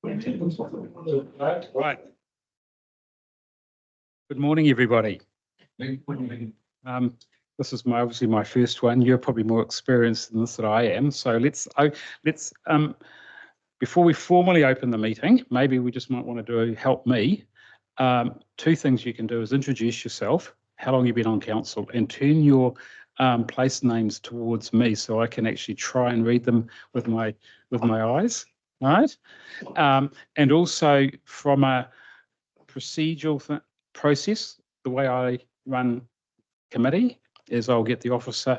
Right. Good morning, everybody. This is obviously my first one. You're probably more experienced in this than I am. So let's before we formally open the meeting, maybe we just might want to help me. Two things you can do is introduce yourself, how long you've been on council, and turn your place names towards me so I can actually try and read them with my eyes. Right? And also from a procedural process, the way I run committee is I'll get the officer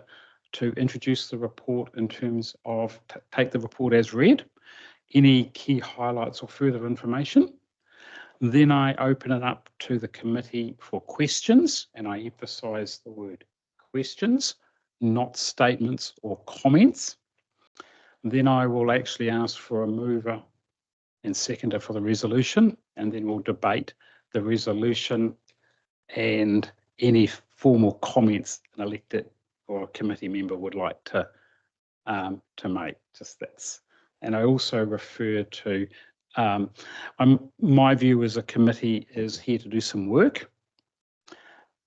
to introduce the report in terms of take the report as read, any key highlights or further information. Then I open it up to the committee for questions, and I emphasise the word questions, not statements or comments. Then I will actually ask for a mover and seconder for the resolution, and then we'll debate the resolution and any formal comments an elected or a committee member would like to make. Just that's, and I also refer to my view as a committee is here to do some work.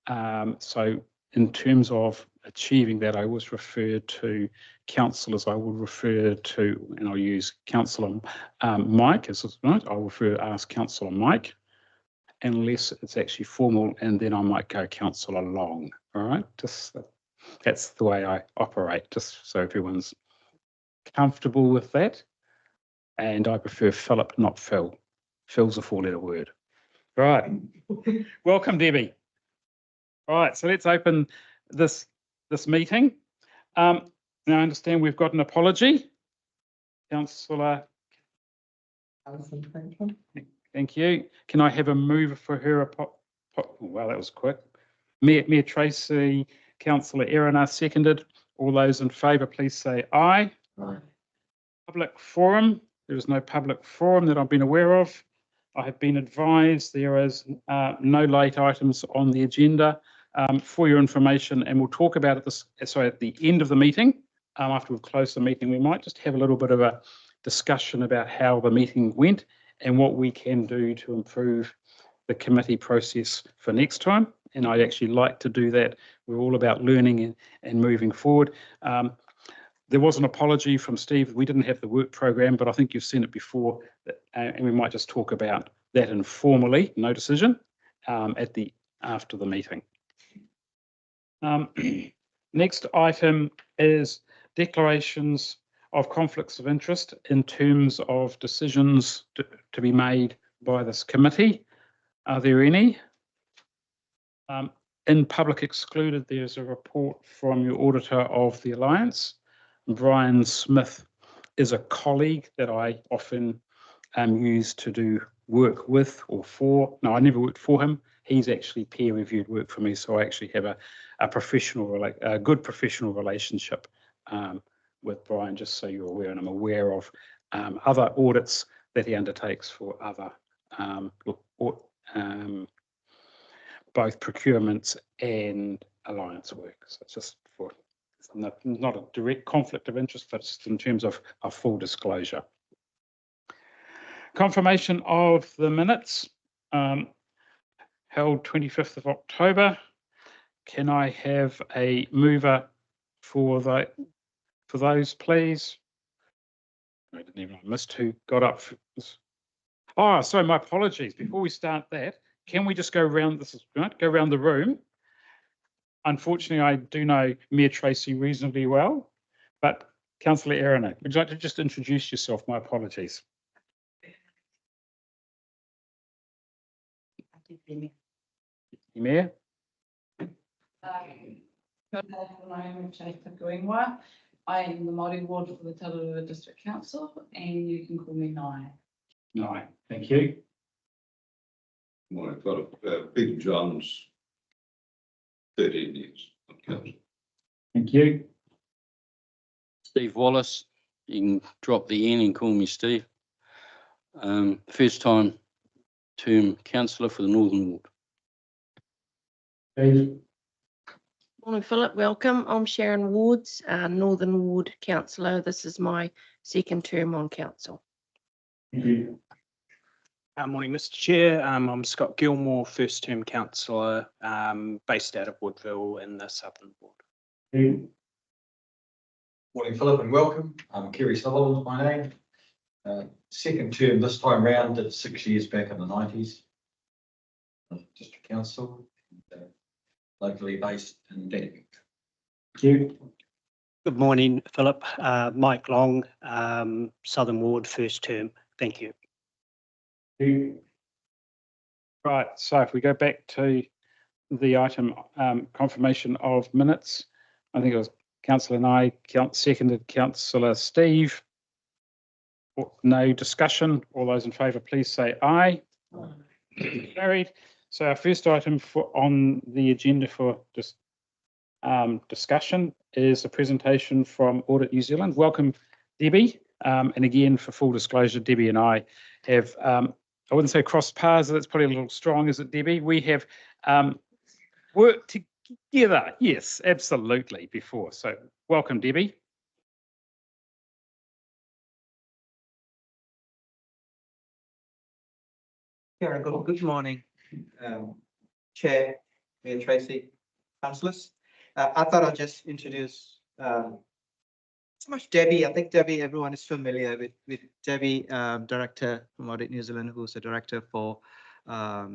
So in terms of achieving that, I always refer to councillors. I will refer to, and I'll use Councillor Mike as right. I'll ask Councillor Mike, unless it's actually formal, and then I might go Councillor Long. All right, just that's the way I operate. Just so everyone's comfortable with that. And I prefer Philip, not Phil. Phil's a four-letter word. Right. Welcome, Debbie. All right, so let's open this meeting. Now I understand we've got an apology. Councillor. Thank you. Can I have a mover for her? Well, that was quick. Mayor Tracy, Councillor Erina seconded. All those in favour, please say aye. Aye. Public forum. There is no public forum that I've been aware of. I have been advised there is no late items on the agenda. For your information, and we'll talk about it at the end of the meeting. After we've closed the meeting, we might just have a little bit of a discussion about how the meeting went and what we can do to improve the committee process for next time. And I'd actually like to do that. We're all about learning and moving forward. There was an apology from Steve. We didn't have the work program, but I think you've seen it before, and we might just talk about that informally, no decision, after the meeting. Next item is declarations of conflicts of interest in terms of decisions to be made by this committee. Are there any? In public excluded, there's a report from your auditor of the Alliance. Brian Smith is a colleague that I often use to do work with or for. No, I never worked for him. He's actually peer-reviewed work for me, so I actually have a good professional relationship with Brian, just so you're aware, and I'm aware of other audits that he undertakes for other both procurements and alliance work. So it's just for not a direct conflict of interest, but just in terms of a full disclosure. Confirmation of the minutes held 25th of October. Can I have a mover for those, please? I didn't even miss who got up. Oh, sorry, my apologies. Before we start that, can we just go around? This is right. Go around the room. Unfortunately, I do know Mayor Tracy reasonably well, but Councillor Erina, would you like to just introduce yourself? My apologies. Mayor. I am the Māori ward for the Tararua District Council, and you can call me Nai. Nai, thank you. Well, I've got Big John's 13 years on council. Thank you. Steve Wallace, you can drop the N and call me Steve. First time term councillor for the Northern Ward. Steve. Morning, Philip. Welcome. I'm Sharon Wards, Northern Ward councillor. This is my second term on council. Thank you. Morning, Mr. Chair. I'm Scott Gilmore, first term councillor, based out of Woodville in the Southern Ward. Morning, Philip, and welcome. Kerry Sutherland's my name. Second term this time round, did 6 years back in the 90s. District Council, locally based in Dandenong. Thank you. Good morning, Philip. Mike Long, Southern Ward, first term. Thank you. Right, so if we go back to the item, confirmation of minutes, I think it was Councillor Nye, seconded Councillor Steve. No discussion. All those in favour, please say aye. Carried. So our first item on the agenda for discussion is a presentation from Audit New Zealand. Welcome, Debbie. And again, for full disclosure, Debbie and I have, I wouldn't say crossed paths, that's probably a little strong, is it, Debbie? We have worked together, yes, absolutely, before. So welcome, Debbie. Yeah, good morning, Chair, Mayor Tracy, councillors. I thought I'll just introduce so much Debbie. I think Debbie, everyone is familiar with Debbie, Director from Audit New Zealand, who's a director for our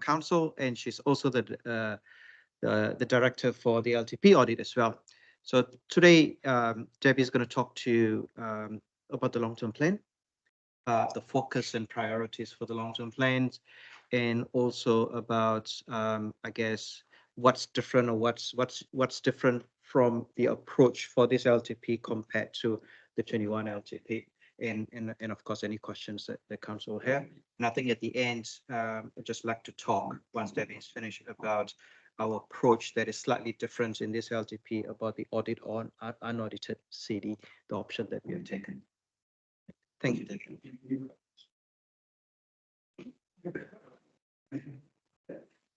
council, and she's also the director for the LTP audit as well. So today, Debbie is going to talk to you about the long-term plan, the focus and priorities for the long-term plans, and also about, I guess, what's different or what's different from the approach for this LTP compared to the 21 LTP, and of course any questions that the council will have. And I think at the end, I'd just like to talk, once Debbie is finished, about our approach that is slightly different in this LTP about the audit on unaudited CD, the option that we have taken. Thank you, Debbie.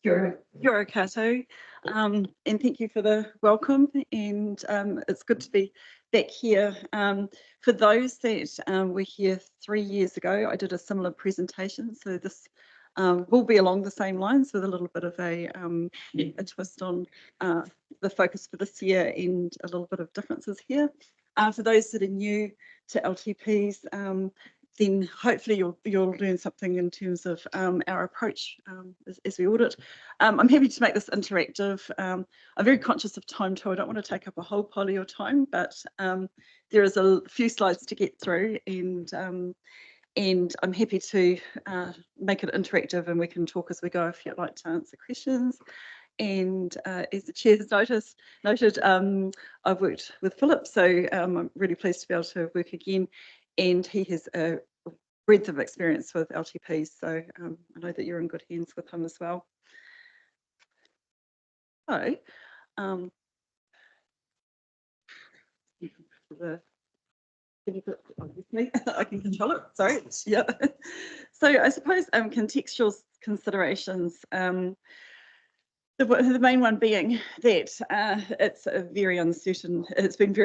You're Kato, and thank you for the welcome, and it's good to be back here. For those that were here 3 years ago, I did a similar presentation, so this will be along the same lines with a little bit of a twist on the focus for this year and a little bit of differences here. For those that are new to LTPs, then hopefully you'll learn something in terms of our approach as we audit. I'm happy to make this interactive. I'm very conscious of time too. I don't want to take up a whole pile of your time, but there is a few slides to get through, and I'm happy to make it interactive, and we can talk as we go if you'd like to answer questions. And as the chair has noted, I've worked with Philip, so I'm really pleased to be able to work again. And he has a breadth of experience with LTPs, so I know that you're in good hands with him as well. So, I can control it. Sorry. Yeah. So I suppose contextual considerations. The main one being that it's been very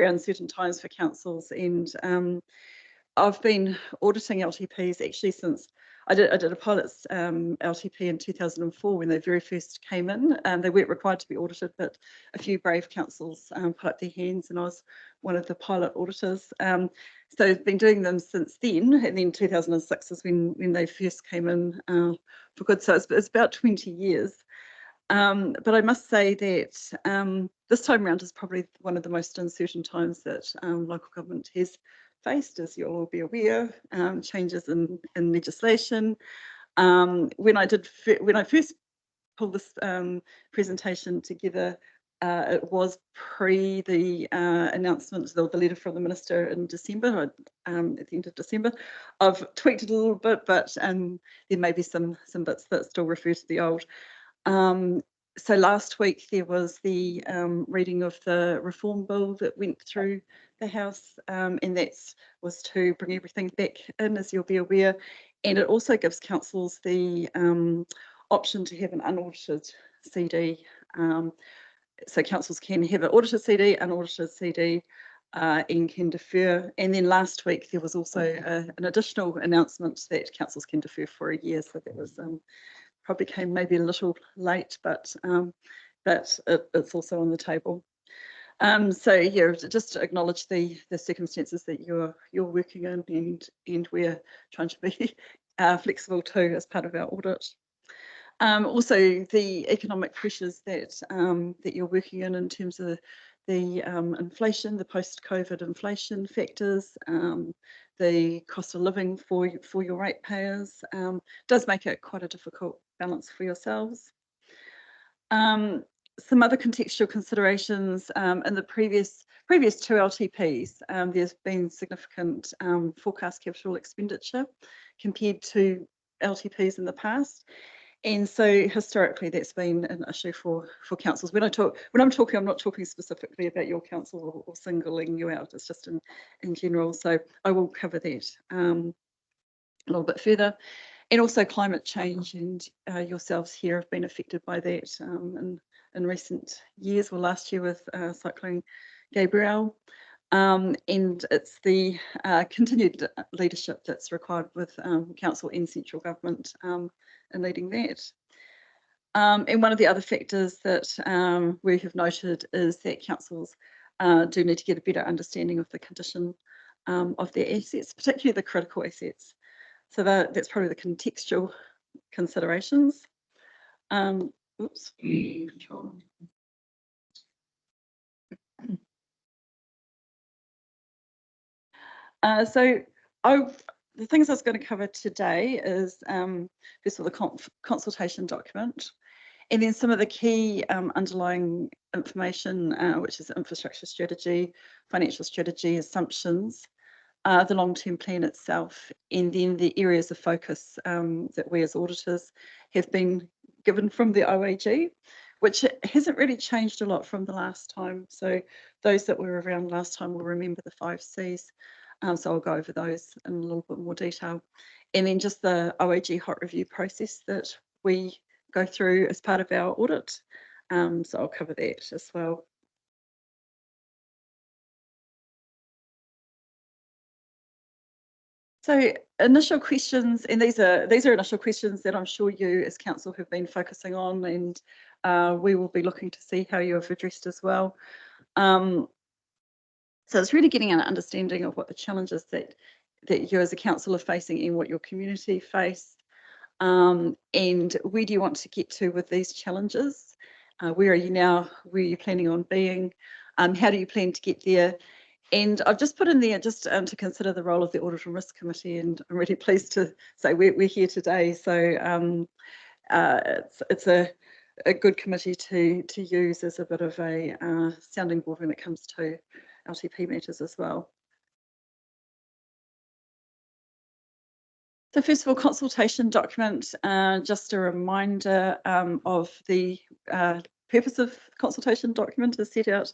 uncertain times for councils, and I've been auditing LTPs actually since I did a pilot LTP in 2004 when they very first came in. They weren't required to be audited, but a few brave councils put up their hands, and I was one of the pilot auditors. So I've been doing them since then, and then 2006 is when they first came in for good. So it's about 20 years. But I must say that this time around is probably one of the most uncertain times that local government has faced, as you'll all be aware, changes in legislation. When I first pulled this presentation together, it was pre the announcement, the letter from the minister in December, at the end of December. I've tweaked it a little bit, but there may be some bits that still refer to the old. So last week there was the reading of the reform bill that went through the House, and that was to bring everything back in, as you'll be aware, and it also gives councils the option to have an unaudited CD. So councils can have an audited CD, unaudited CD. and can defer. And then last week there was also an additional announcement that councils can defer for a year. So that was probably came maybe a little late, but it's also on the table. So yeah, just to acknowledge the circumstances that you're working in, and we're trying to be flexible too as part of our audit. Also, the economic pressures that that you're working in terms of the inflation, the post-COVID inflation factors, the cost of living for your ratepayers, does make it quite a difficult balance for yourselves. Some other contextual considerations in the previous two LTPs, there's been significant forecast capital expenditure compared to LTPs in the past. And so historically, that's been an issue for councils. When I'm talking, I'm not talking specifically about your council or singling you out. It's just in general. So I will cover that a little bit further. And also climate change, and yourselves here have been affected by that in recent years, well, last year with Cyclone Gabrielle. And it's the continued leadership that's required with council and central government in leading that. And one of the other factors that we have noted is that councils do need to get a better understanding of the condition of their assets, particularly the critical assets. So that's probably the contextual considerations. Oops. Control. So the things I was going to cover today is first of all the consultation document, and then some of the key underlying information, which is infrastructure strategy, financial strategy, assumptions, the long-term plan itself, and then the areas of focus that we as auditors have been given from the OAG, which hasn't really changed a lot from the last time. So those that were around last time will remember the 5 Cs. So I'll go over those in a little bit more detail. And then just the OAG hot review process that we go through as part of our audit. So I'll cover that as well. So initial questions, and these are initial questions that I'm sure you as council have been focusing on, and we will be looking to see how you have addressed as well. So it's really getting an understanding of what the challenges that you as a council are facing and what your community face, and where do you want to get to with these challenges? Where are you now? Where are you planning on being? How do you plan to get there? And I've just put in there just to consider the role of the Audit and Risk Committee, and I'm really pleased to say we're here today. So it's a good committee to use as a bit of a sounding board when it comes to LTP matters as well. So first of all, consultation document, just a reminder of the purpose of consultation document is set out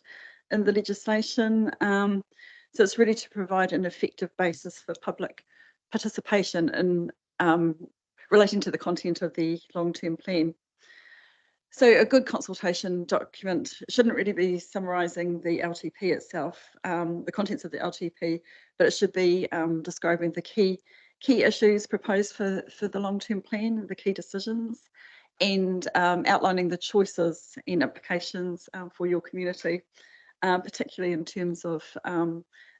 in the legislation. So it's really to provide an effective basis for public participation in relating to the content of the long-term plan. So a good consultation document shouldn't really be summarising the LTP itself, the contents of the LTP, but it should be describing the key issues proposed for the long-term plan, the key decisions, and outlining the choices and implications for your community, particularly in terms of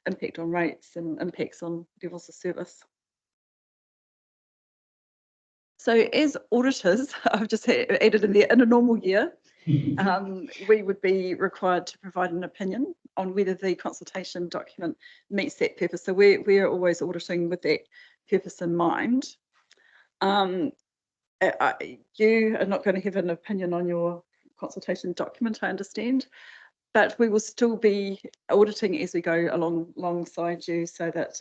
impact on rates and impacts on levels of service. So as auditors, I've just added in there, in a normal year, we would be required to provide an opinion on whether the consultation document meets that purpose. So we're always auditing with that purpose in mind. You are not going to have an opinion on your consultation document, I understand, but we will still be auditing as we go alongside you, so that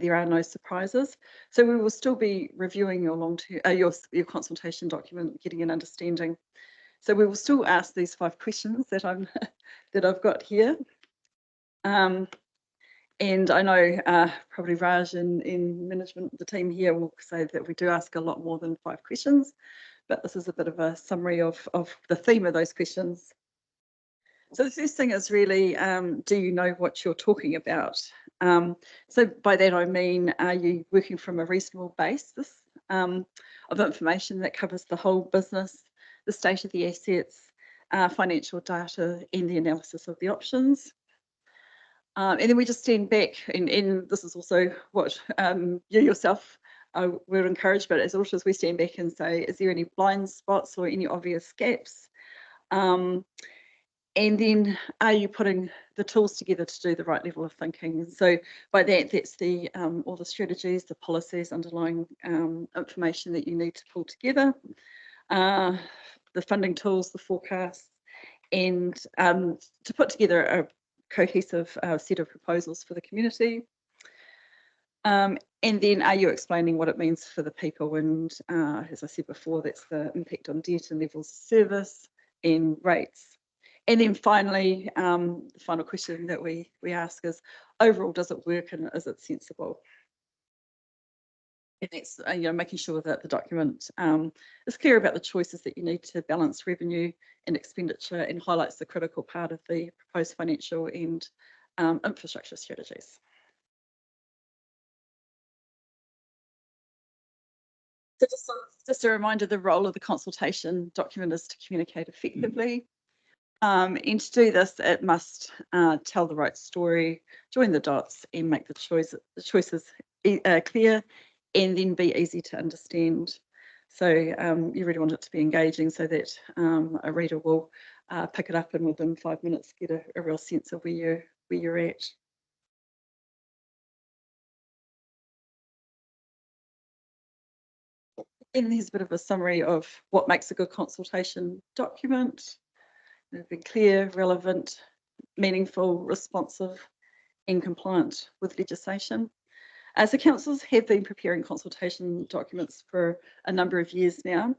there are no surprises. So we will still be reviewing your your consultation document, getting an understanding. So we will still ask these 5 questions that I've got here. And I know probably Raj in management, the team here will say that we do ask a lot more than 5 questions, but this is a bit of a summary of the theme of those questions. So the first thing is really, do you know what you're talking about? So by that I mean, are you working from a reasonable basis of information that covers the whole business, the state of the assets, financial data, and the analysis of the options? And then we just stand back, and this is also what you yourself were encouraged, but as auditors we stand back and say, is there any blind spots or any obvious gaps? And then are you putting the tools together to do the right level of thinking? So by that, that's the all the strategies, the policies, underlying information that you need to pull together, the funding tools, the forecasts, and to put together a cohesive set of proposals for the community. And then are you explaining what it means for the people? And as I said before, that's the impact on debt and levels of service and rates. And then finally, the final question that we ask is, overall, does it work and is it sensible? And that's making sure that the document is clear about the choices that you need to balance revenue and expenditure, and highlights the critical part of the proposed financial and infrastructure strategies. So just a reminder, the role of the consultation document is to communicate effectively. And to do this, it must tell the right story, join the dots, and make the choices clear, and then be easy to understand. So you really want it to be engaging so that a reader will pick it up and within 5 minutes get a real sense of where you're at. And there's a bit of a summary of what makes a good consultation document. Be clear, relevant, meaningful, responsive, and compliant with legislation. So councils have been preparing consultation documents for a number of years now,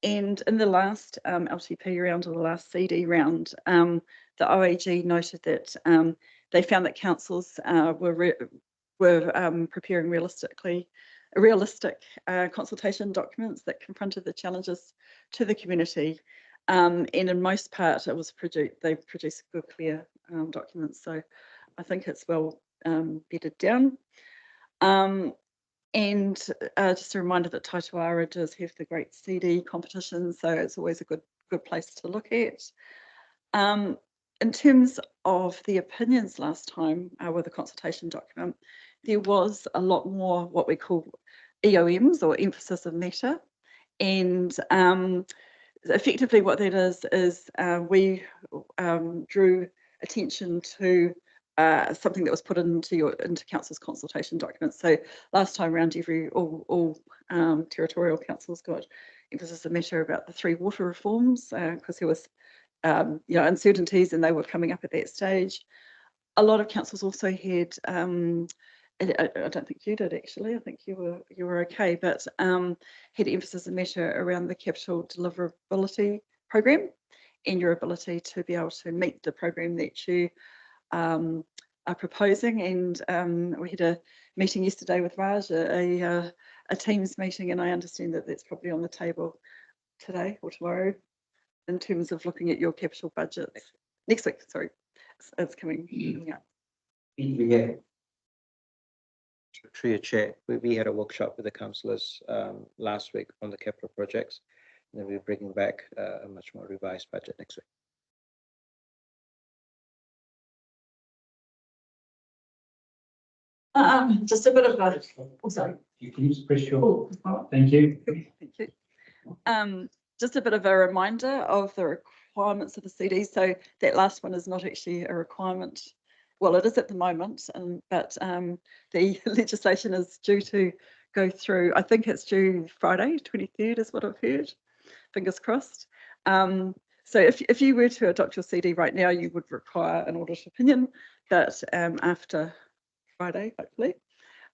and in the last LTP round, or the last CD round, the OAG noted that they found that councils were preparing realistic consultation documents that confronted the challenges to the community. And in most part, they produce good, clear documents. So I think it's well bedded down. And just a reminder that Taituara does have the great CD competition, so it's always a good place to look at. In terms of the opinions last time with the consultation document, there was a lot more what we call EOMs, or emphasis of matter, and effectively what that is we drew attention to something that was put into council's consultation documents. So last time around, all territorial councils got emphasis of matter about the 3 water reforms, because there was uncertainties and they were coming up at that stage. A lot of councils also had I don't think you did actually. I think you were okay, but had emphasis of matter around the capital deliverability program and your ability to be able to meet the program that you are proposing. And we had a meeting yesterday with Raj, a Teams meeting, and I understand that that's probably on the table today or tomorrow in terms of looking at your capital budget next week. Sorry, it's coming up. Yeah. Through your chair, we had a workshop with the councillors last week on the capital projects, and then we're bringing back a much more revised budget next week. Just a bit of a. Oh, sorry. You can just press your. Thank you. Thank you. Just a bit of a reminder of the requirements of the CD. So that last one is not actually a requirement. Well, it is at the moment, but the legislation is due to go through. I think it's due Friday, 23rd is what I've heard. Fingers crossed. So if you were to adopt your CD right now, you would require an audit opinion, but after Friday, hopefully,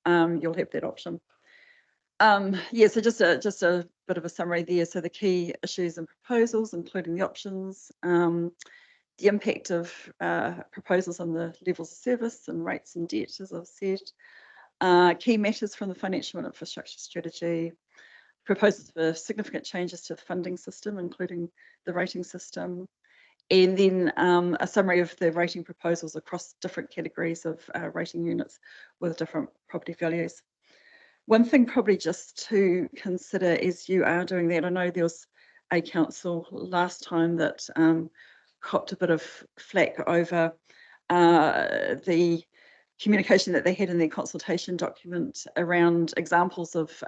you'll have that option. Yeah, so just a bit of a summary there. So the key issues and proposals, including the options, the impact of proposals on the levels of service and rates and debt, as I've said, key matters from the financial and infrastructure strategy, proposals for significant changes to the funding system, including the rating system, And then a summary of the rating proposals across different categories of rating units with different property values. One thing probably just to consider as you are doing that, I know there was a council last time that copped a bit of flack over the communication that they had in their consultation document around examples of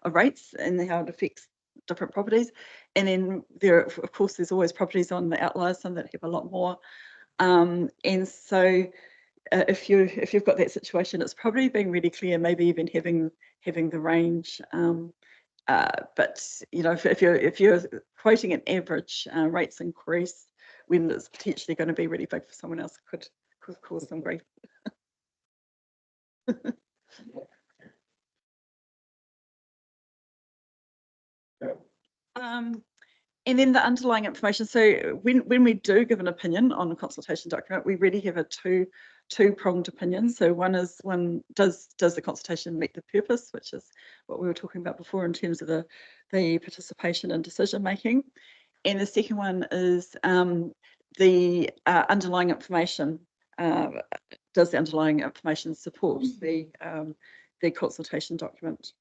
rates and how it affects different properties. And then there, of course, there's always properties on the outliers, some that have a lot more. And so if you've got that situation, it's probably being really clear, maybe even having the range. But you know, if you're quoting an average rates increase when it's potentially going to be really big for someone else, could cause some grief. And then the underlying information. So when we do give an opinion on a consultation document, we really have a two-pronged opinion. So one is, does the consultation meet the purpose, which is what we were talking about before in terms of the participation and decision making. And the second one is the underlying information. Does the underlying information support the consultation document?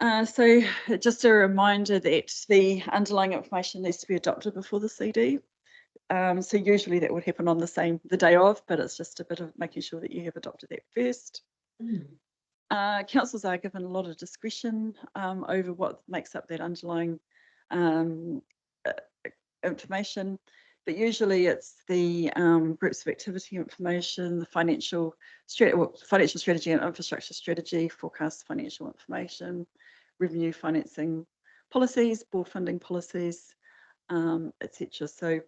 So just a reminder that the underlying information needs to be adopted before the CD. So usually that would happen on the day of, but it's just a bit of making sure that you have adopted that first. Councils are given a lot of discretion over what makes up that underlying information, but usually it's the groups of activity information, the financial strategy and infrastructure strategy, forecast financial information, revenue financing policies, board funding policies, etc. So,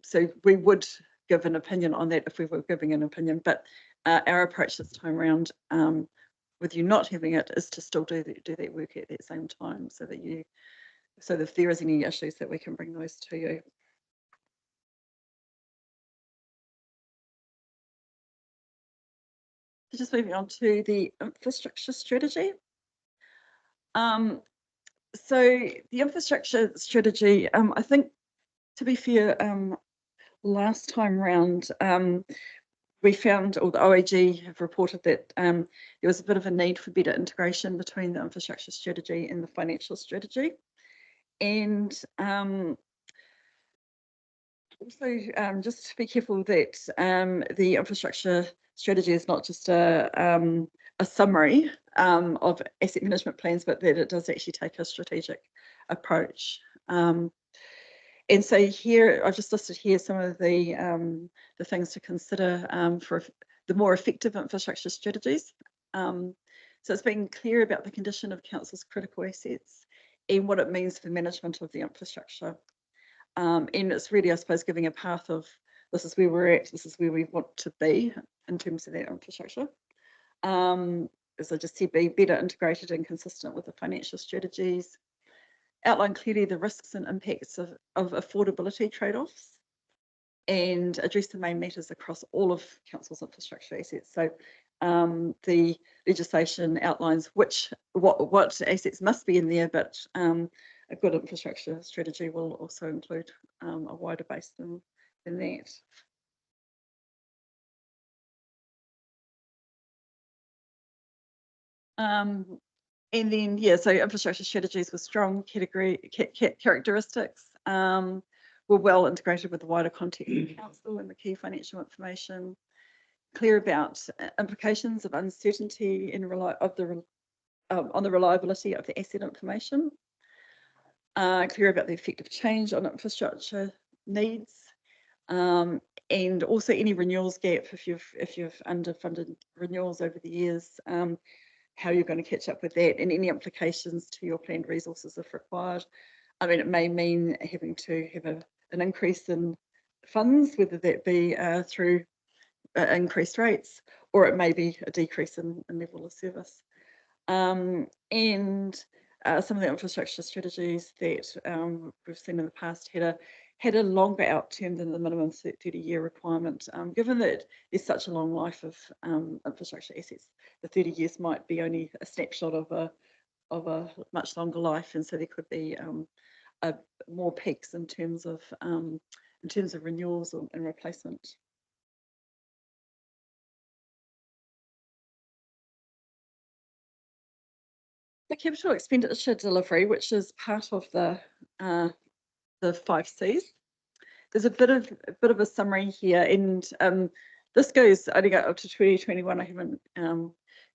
so we would give an opinion on that if we were giving an opinion, but our approach this time around, with you not having it, is to still do that work at that same time, so that if there is any issues, that we can bring those to you. Just moving on to the infrastructure strategy. So the infrastructure strategy, I think, to be fair, last time round, we found, or the OAG have reported that there was a bit of a need for better integration between the infrastructure strategy and the financial strategy. And also just to be careful that the infrastructure strategy is not just a summary of asset management plans, but that it does actually take a strategic approach. And so here, I've just listed here some of the things to consider for the more effective infrastructure strategies. So it's being clear about the condition of council's critical assets and what it means for management of the infrastructure. And it's really, I suppose, giving a path of, this is where we're at, this is where we want to be in terms of that infrastructure. As I just said, be better integrated and consistent with the financial strategies. Outline clearly the risks and impacts of affordability trade-offs, and address the main matters across all of council's infrastructure assets. So the legislation outlines what assets must be in there, but a good infrastructure strategy will also include a wider base than that. And then, yeah, so infrastructure strategies with strong characteristics were well integrated with the wider context of the council and the key financial information, clear about implications of uncertainty in on the reliability of the asset information, clear about the effect of change on infrastructure needs, and also any renewals gap if you've underfunded renewals over the years, how you're going to catch up with that, and any implications to your planned resources if required. I mean, it may mean having to have an increase in funds, whether that be through increased rates, or it may be a decrease in level of service. And some of the infrastructure strategies that we've seen in the past had a longer out term than the minimum 30-year requirement. Given that there's such a long life of infrastructure assets, the 30 years might be only a snapshot of a much longer life, and so there could be more peaks in terms of renewals and replacement. The capital expenditure delivery, which is part of the 5 Cs. There's a bit of a summary here, and this only go up to 2021. I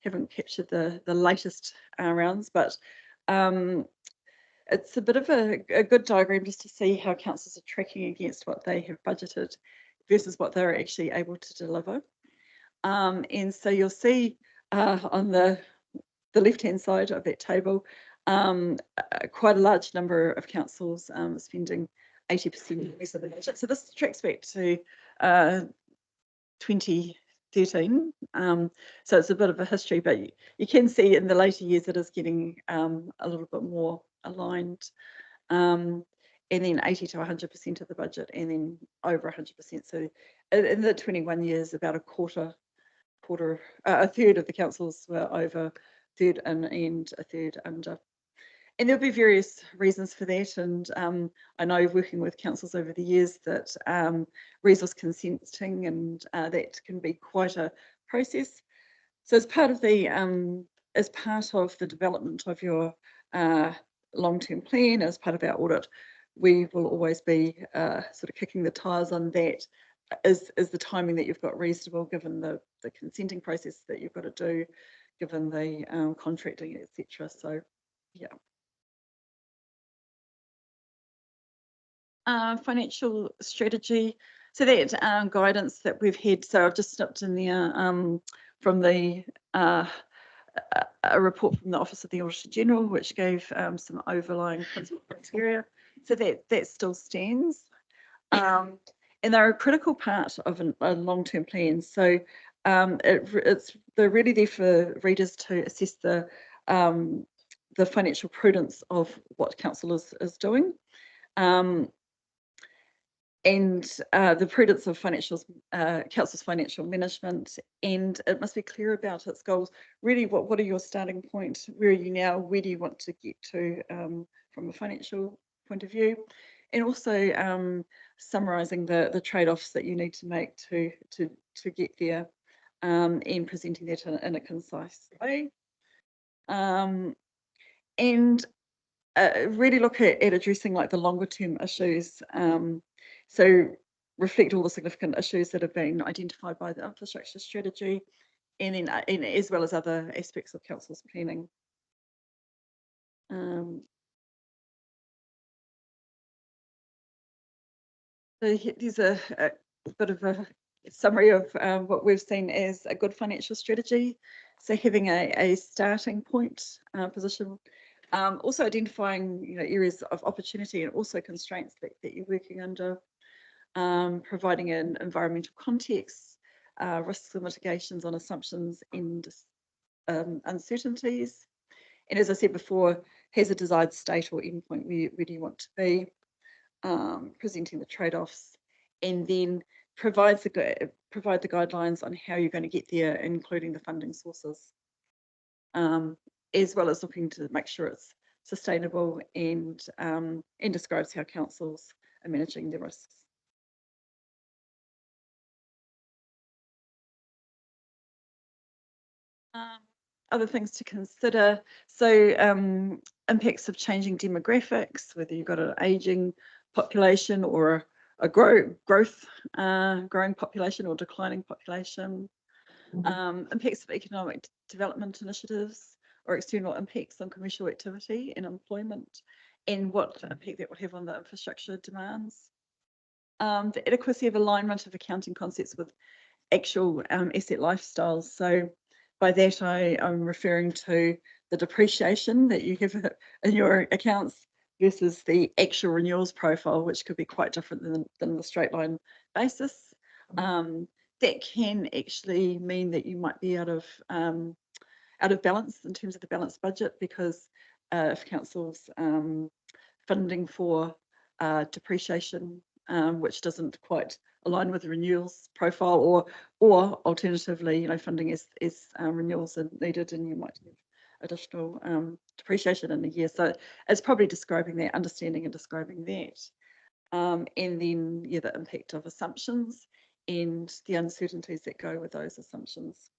haven't captured the latest rounds, but it's a bit of a good diagram just to see how councils are tracking against what they have budgeted versus what they're actually able to deliver. And so you'll see on the left-hand side of that table, quite a large number of councils spending 80% of the budget. So this tracks back to 2013. So it's a bit of a history, but you can see in the later years it is getting a little bit more aligned. And then 80 to 100% of the budget, and then over 100%. So in the 21 years, about a third of the councils were over, third in, and a third under. And there'll be various reasons for that. And I know working with councils over the years that resource consenting and that can be quite a process. So as part of the development of your long-term plan, as part of our audit, we will always be sort of kicking the tires on that. Is the timing that you've got reasonable given the consenting process that you've got to do, given the contracting, etc. So, yeah. Financial strategy. So that guidance that we've had. So I've just snipped in there from the a report from the Office of the Auditor General, which gave some overlying principal criteria. So that still stands. And they're a critical part of a long-term plan. So they're really there for readers to assess the financial prudence of what council is doing. And the prudence of council's financial management, and it must be clear about its goals. Really, what are your starting points? Where are you now? Where do you want to get to from a financial point of view? And also summarising the trade-offs that you need to make to get there, and presenting that in a concise way. And really look at addressing like the longer term issues. So reflect all the significant issues that have been identified by the infrastructure strategy, and then as well as other aspects of council's planning. So here's a bit of a summary of what we've seen as a good financial strategy. So having a starting point position, also identifying areas of opportunity and also constraints that you're working under, providing an environmental context, risks and mitigations on assumptions and uncertainties. And as I said before, has a desired state or endpoint where do you want to be, presenting the trade-offs, and then provide the guidelines on how you're going to get there, including the funding sources, as well as looking to make sure it's sustainable, and describes how councils are managing the risks. Other things to consider. So impacts of changing demographics, whether you've got an aging population or a growing population or declining population. Impacts of economic development initiatives or external impacts on commercial activity and employment, and what impact that would have on the infrastructure demands. The adequacy of alignment of accounting concepts with actual asset lifestyles. So by that I'm referring to the depreciation that you have in your accounts versus the actual renewals profile, which could be quite different than the straight line basis. That can actually mean that you might be out of balance in terms of the balanced budget, because if council's funding for depreciation, which doesn't quite align with the renewals profile, or alternatively, funding is renewals are needed, and you might additional depreciation in a year. So it's probably describing that, understanding and describing that. And then, yeah, the impact of assumptions and the uncertainties that go with those assumptions.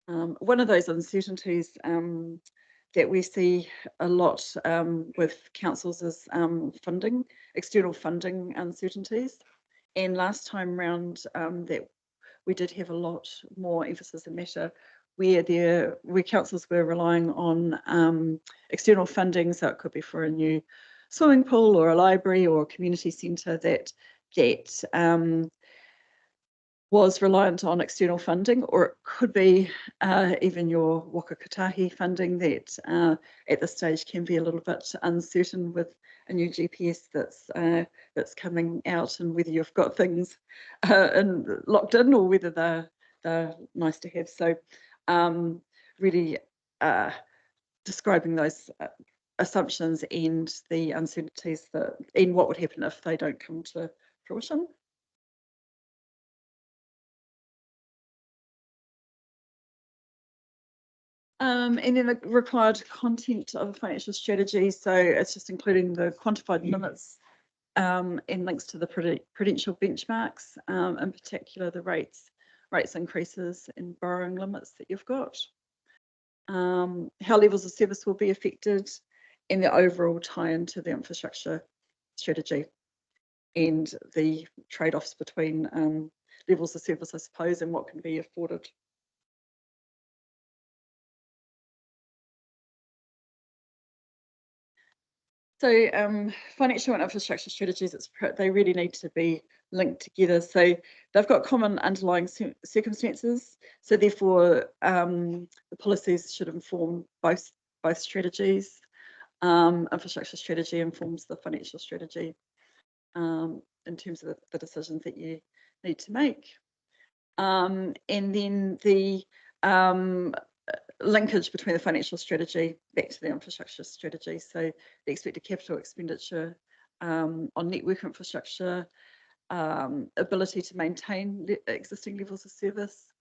One of those uncertainties that we see a lot with councils is funding, external funding uncertainties. And last time round that we did have a lot more emphasis and matter where councils were relying on external funding, so it could be for a new swimming pool or a library or a community centre that was reliant on external funding, or it could be even your waka kotahi funding that at this stage can be a little bit uncertain with a new GPS that's coming out, and whether you've got things locked in or whether they're nice to have. So really describing those assumptions and the uncertainties and what would happen if they don't come to fruition. And then the required content of a financial strategy. So it's just including the quantified limits and links to the prudential benchmarks, in particular the rates increases and borrowing limits that you've got. How levels of service will be affected and the overall tie into the infrastructure strategy and the trade-offs between levels of service, I suppose, and what can be afforded. So financial and infrastructure strategies, they really need to be linked together. So they've got common underlying circumstances. So therefore, the policies should inform both strategies. Infrastructure strategy informs the financial strategy in terms of the decisions that you need to make. And then the linkage between the financial strategy back to the infrastructure strategy. So the expected capital expenditure on network infrastructure, ability to maintain existing levels of service,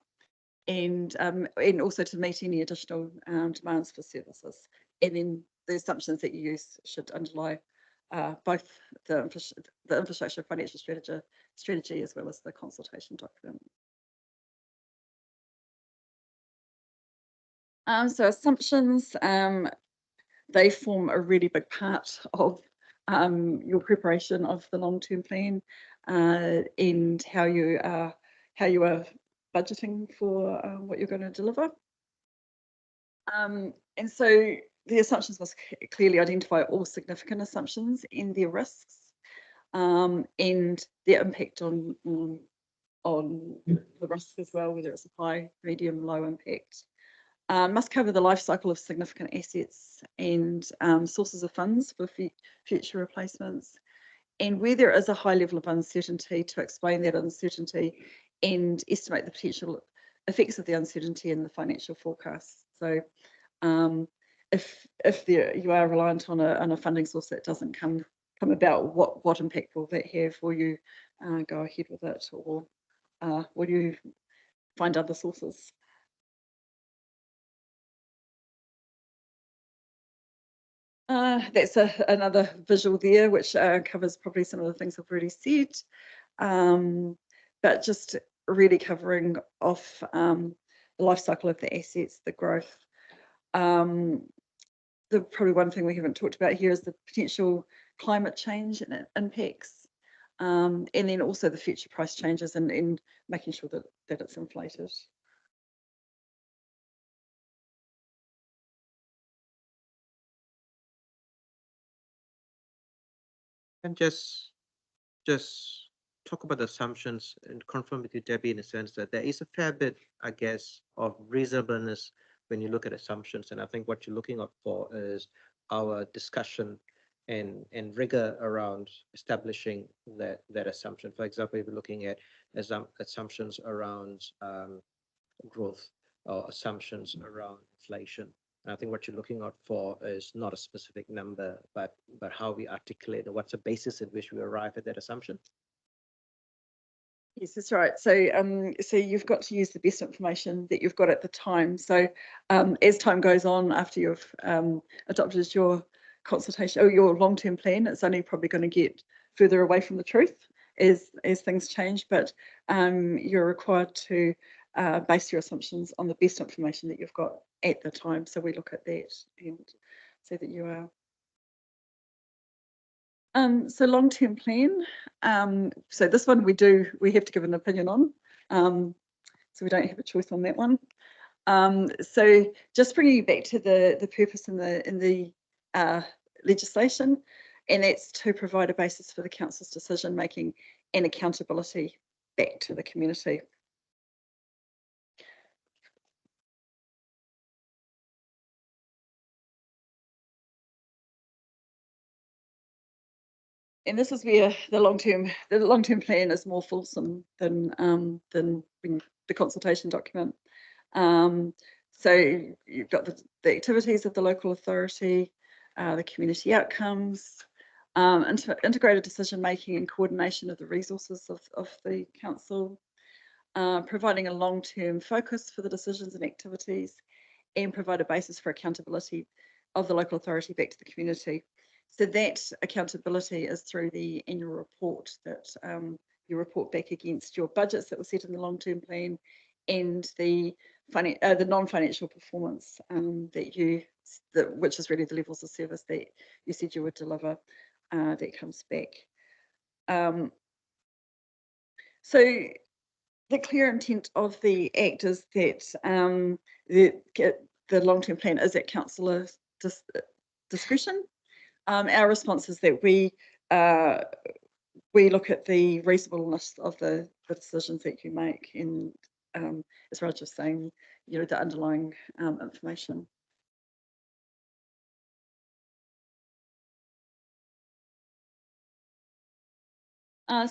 and also to meet any additional demands for services. And then the assumptions that you use should underlie both the infrastructure financial strategy as well as the consultation document. So assumptions, they form a really big part of your preparation of the long-term plan and how you are budgeting for what you're going to deliver. And so the assumptions must clearly identify all significant assumptions and their risks and their impact on the risk as well, whether it's a high, medium, low impact. Must cover the life cycle of significant assets and sources of funds for future replacements, and where there is a high level of uncertainty, to explain that uncertainty and estimate the potential effects of the uncertainty in the financial forecasts. So if you are reliant on a funding source that doesn't come about, what impact will that have? Will you go ahead with it, or will you find other sources? That's another visual there, which covers probably some of the things I've already said, but just really covering off the life cycle of the assets, the growth. The probably one thing we haven't talked about here is the potential climate change and it impacts, and then also the future price changes and making sure that it's inflated. And just talk about the assumptions and confirm with you, Debbie, in the sense that there is a fair bit, I guess, of reasonableness when you look at assumptions. And I think what you're looking out for is our discussion and rigor around establishing that assumption. For example, if you're looking at assumptions around growth or assumptions around inflation. And I think what you're looking out for is not a specific number, but how we articulate, or what's the basis at which we arrive at that assumption. Yes, that's right. So you've got to use the best information that you've got at the time. So as time goes on, after you've adopted your consultation or your long-term plan, it's only probably going to get further away from the truth as things change. But you're required to base your assumptions on the best information that you've got at the time. So we look at that and say that you are. So long-term plan. So this one we have to give an opinion on. So we don't have a choice on that one. So just bringing you back to the purpose in the legislation, and that's to provide a basis for the council's decision making and accountability back to the community. And this is where the long-term plan is more fulsome than the consultation document. So you've got the activities of the local authority, the community outcomes, integrated decision making and coordination of the resources of the council, providing a long-term focus for the decisions and activities, and provide a basis for accountability of the local authority back to the community. So that accountability is through the annual report that you report back against your budgets that were set in the long-term plan and the non-financial performance which is really the levels of service that you said you would deliver, that comes back. So the clear intent of the Act is that the long-term plan is at councillor discretion. Our response is that we look at the reasonableness of the decisions that you make, and as well as just saying, the underlying information.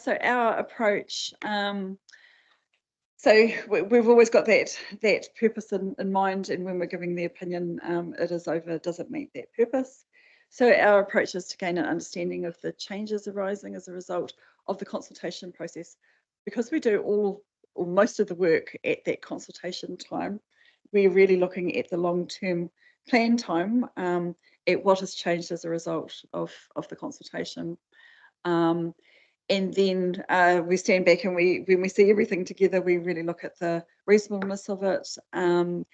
So our approach. So we've always got that purpose in mind, and when we're giving the opinion, it is over, does it meet that purpose? So our approach is to gain an understanding of the changes arising as a result of the consultation process. Because we do all or most of the work at that consultation time, we're really looking at the long-term plan time, at what has changed as a result of the consultation. And then we stand back and when we see everything together, we really look at the reasonableness of it, and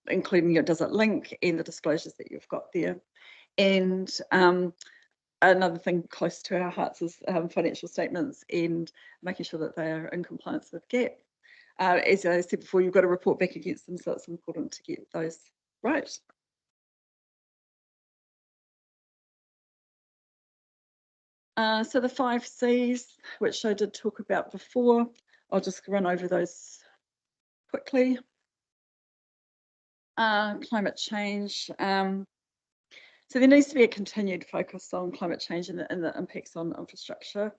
including, does it link, and the disclosures that you've got there. And another thing close to our hearts is financial statements and making sure that they are in compliance with GAAP. As I said before, you've got to report back against them, so it's important to get those right. So the 5 C's, which I did talk about before, I'll just run over those quickly. Climate change. So there needs to be a continued focus on climate change and the impacts on infrastructure.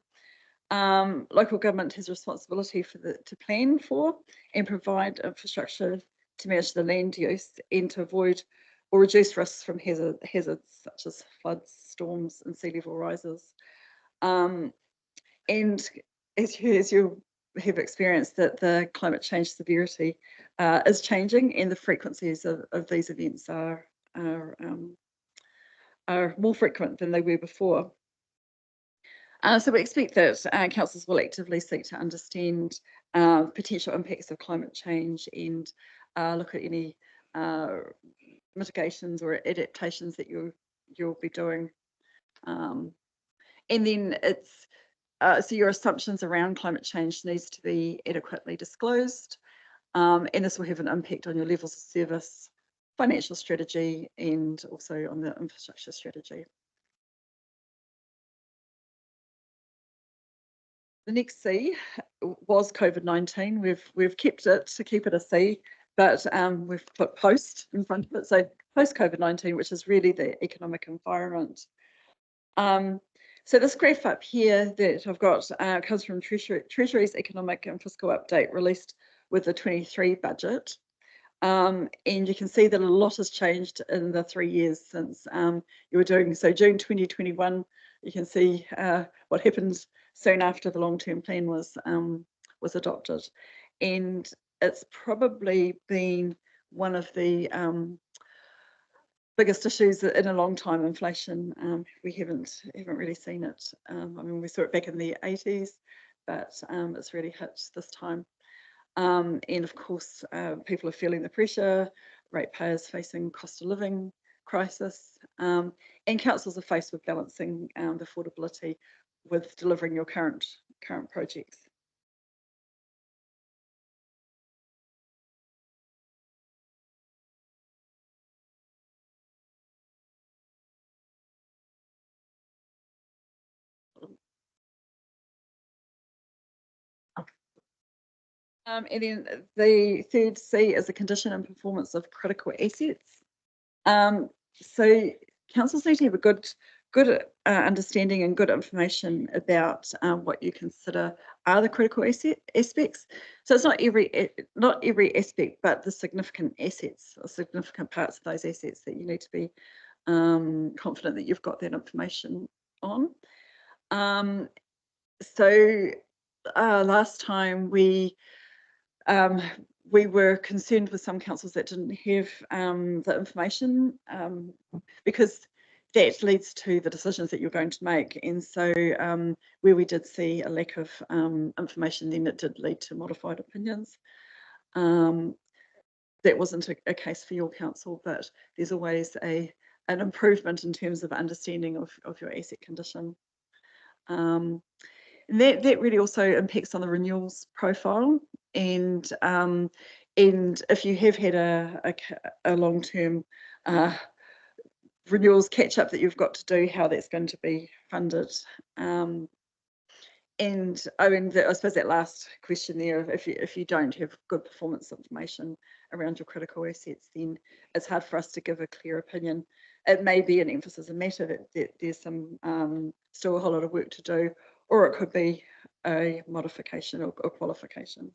Local government has a responsibility to plan for and provide infrastructure to manage the land use and to avoid or reduce risks from hazards such as floods, storms, and sea level rises. And as you have experienced, that the climate change severity is changing, and the frequencies of these events are more frequent than they were before. So we expect that councils will actively seek to understand potential impacts of climate change and look at any mitigations or adaptations that you'll be doing. And then it's so your assumptions around climate change needs to be adequately disclosed, and this will have an impact on your levels of service, financial strategy, and also on the infrastructure strategy. The next C was COVID-19. We've kept it to keep it a C, but we've put post in front of it. So post COVID-19, which is really the economic environment. So this graph up here that I've got comes from Treasury's Economic and Fiscal Update released with the 23 budget. And you can see that a lot has changed in the 3 years since you were doing, so June 2021, you can see what happened soon after the long-term plan was was adopted. And it's probably been one of the biggest issues in a long time, inflation. We haven't really seen it. I mean, we saw it back in the 80s, but it's really hit this time. And of course, people are feeling the pressure, ratepayers facing cost of living crisis, and councils are faced with balancing the affordability with delivering your current projects. And then the third C is a condition and performance of critical assets. So councils need to have a good understanding and good information about what you consider are the critical aspects. So it's not every aspect, but the significant assets or significant parts of those assets that you need to be confident that you've got that information on. So last time we were concerned with some councils that didn't have the information because that leads to the decisions that you're going to make. And so where we did see a lack of information, then it did lead to modified opinions. That wasn't a case for your council, but there's always an improvement in terms of understanding of your asset condition. And that really also impacts on the renewals profile. And if you have had a long-term renewals catch-up that you've got to do, how that's going to be funded. And I mean, I suppose that last question there, if you don't have good performance information around your critical assets, then it's hard for us to give a clear opinion. It may be an emphasis and matter that there's some still a whole lot of work to do, or it could be a modification or qualification.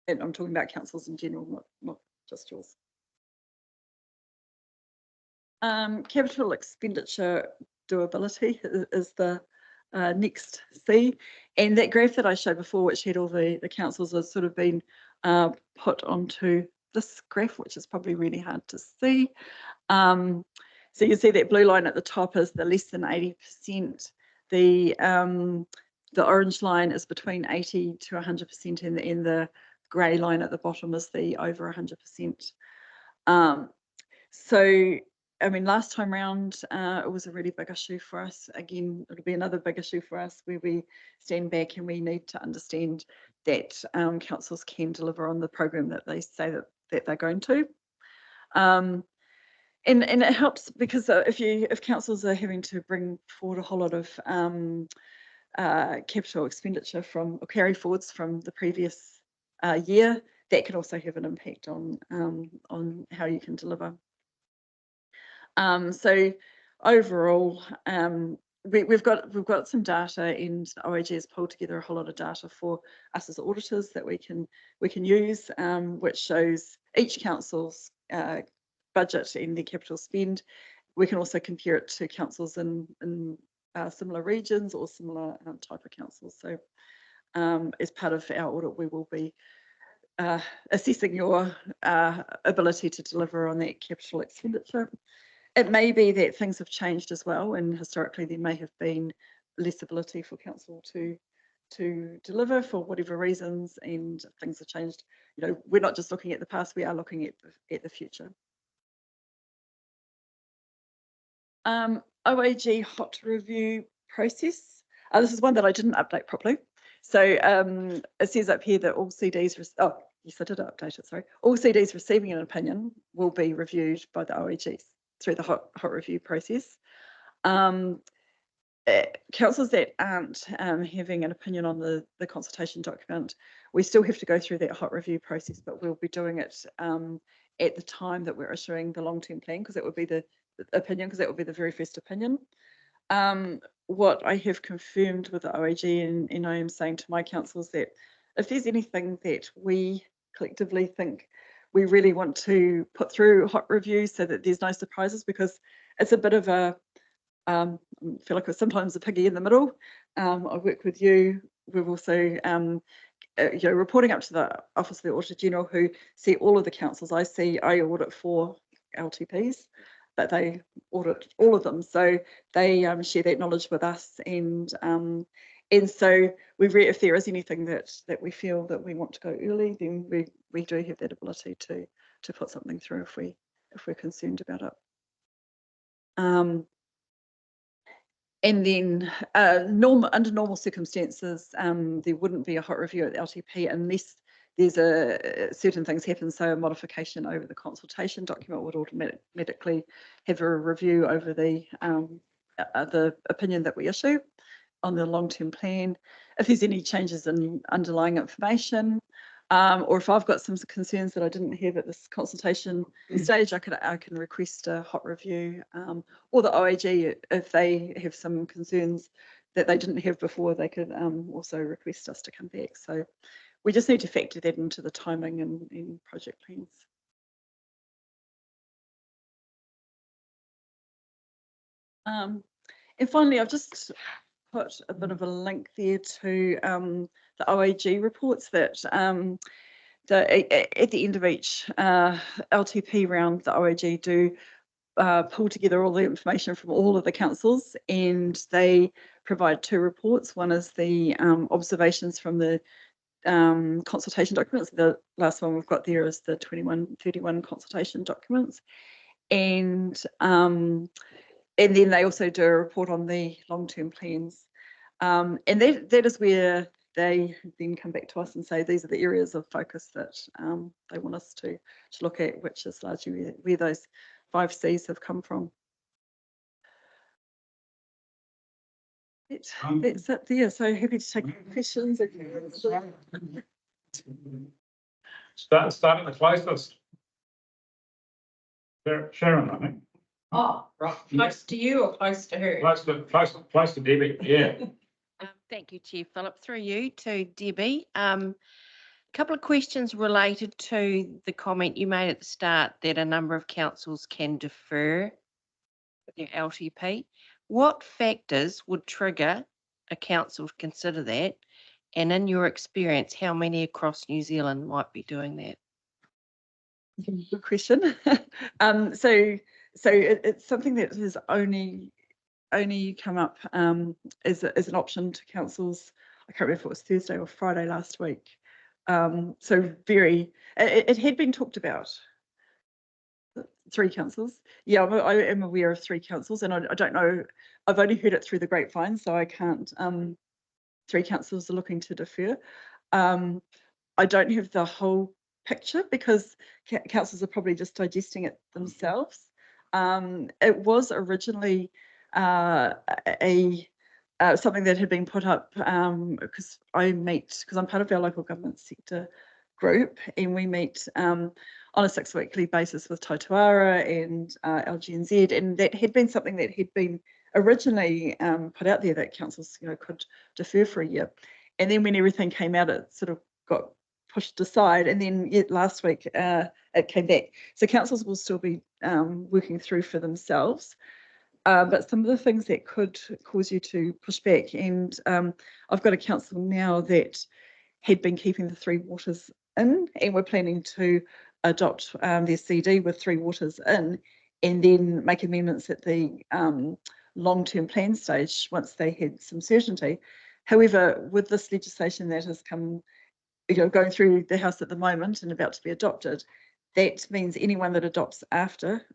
And I'm talking about councils in general, not just yours. Capital expenditure doability is the next C, and that graph that I showed before, which had all the councils, has sort of been put onto this graph, which is probably really hard to see. So you see that blue line at the top is the less than 80%. The orange line is between 80 to 100%, and the grey line at the bottom is the over 100%. So I mean, last time round, it was a really big issue for us. Again, it'll be another big issue for us where we stand back and we need to understand that councils can deliver on the program that they say that they're going to. And it helps because if councils are having to bring forward a whole lot of capital expenditure or carry forwards from the previous year, that can also have an impact on how you can deliver. So overall, we've got some data, and OAG has pulled together a whole lot of data for us as auditors that we can use, which shows each council's budget and their capital spend. We can also compare it to councils in similar regions or similar type of councils. So as part of our audit, we will be assessing your ability to deliver on that capital expenditure. It may be that things have changed as well, and historically there may have been less ability for council to deliver for whatever reasons, and things have changed. You know, we're not just looking at the past; we are looking at the future. OAG hot review process. This is one that I didn't update properly. So it says up here that all CDs. Oh, yes, I did update it. Sorry, all CDs receiving an opinion will be reviewed by the OAGs through the hot review process. Councils that aren't having an opinion on the consultation document, we still have to go through that hot review process, but we'll be doing it at the time that we're issuing the long-term plan, because that would be the opinion, because that would be the very first opinion. What I have confirmed with the OAG, and I am saying to my councils, that if there's anything that we collectively think we really want to put through hot review so that there's no surprises, because it's a bit of a, I feel like we're sometimes a piggy in the middle. I work with you. We've also reporting up to the Office of the Auditor General, who see all of the councils. I audit 4 LTPs, but they audit all of them. So they share that knowledge with us, and so if there is anything that we feel that we want to go early, then we do have that ability to put something through if we're concerned about it. And then under normal circumstances, there wouldn't be a hot review at the LTP unless there's certain things happen. So a modification over the consultation document would automatically have a review over the opinion that we issue on the long-term plan. If there's any changes in underlying information, or if I've got some concerns that I didn't have at this consultation stage, I can request a hot review, or the OAG, if they have some concerns that they didn't have before, they could also request us to come back. So we just need to factor that into the timing and project plans. And finally, I've just put a bit of a link there to the OAG reports that at the end of each LTP round, the OAG do pull together all the information from all of the councils, and they provide 2 reports. One is the observations from the consultation documents. The last one we've got there is the 21-31 consultation documents, and then they also do a report on the long-term plans, and that is where they then come back to us and say these are the areas of focus that they want us to look at, which is largely where those 5 C's have come from. That's it there. So happy to take questions. Start at the closest. Sharon, I think. Oh, right. Close to you or close to her? Close to Debbie, yeah. Thank you, Chair Phillip. Through you to Debbie. Couple of questions related to the comment you made at the start that a number of councils can defer their LTP. What factors would trigger a council to consider that? And in your experience, how many across New Zealand might be doing that? Good question. So it's something that has only come up as an option to councils. I can't remember if it was Thursday or Friday last week. So it had been talked about. 3 councils. Yeah, I am aware of 3 councils, and I don't know. I've only heard it through the grapevine, so I can't. 3 councils are looking to defer. I don't have the whole picture because councils are probably just digesting it themselves. It was originally something that had been put up because I'm part of our local government sector group, and we meet on a 6-weekly basis with Taituara and LGNZ, and that had been something that had been originally put out there that councils could defer for a year, and then when everything came out, it sort of got pushed aside, and then last week it came back. So councils will still be working through for themselves. But some of the things that could cause you to push back, and I've got a council now that had been keeping the 3 waters in, and we're planning to adopt their CD with 3 waters in, and then make amendments at the long-term plan stage once they had some certainty. However, with this legislation that has come, going through the House at the moment and about to be adopted, that means anyone that adopts after,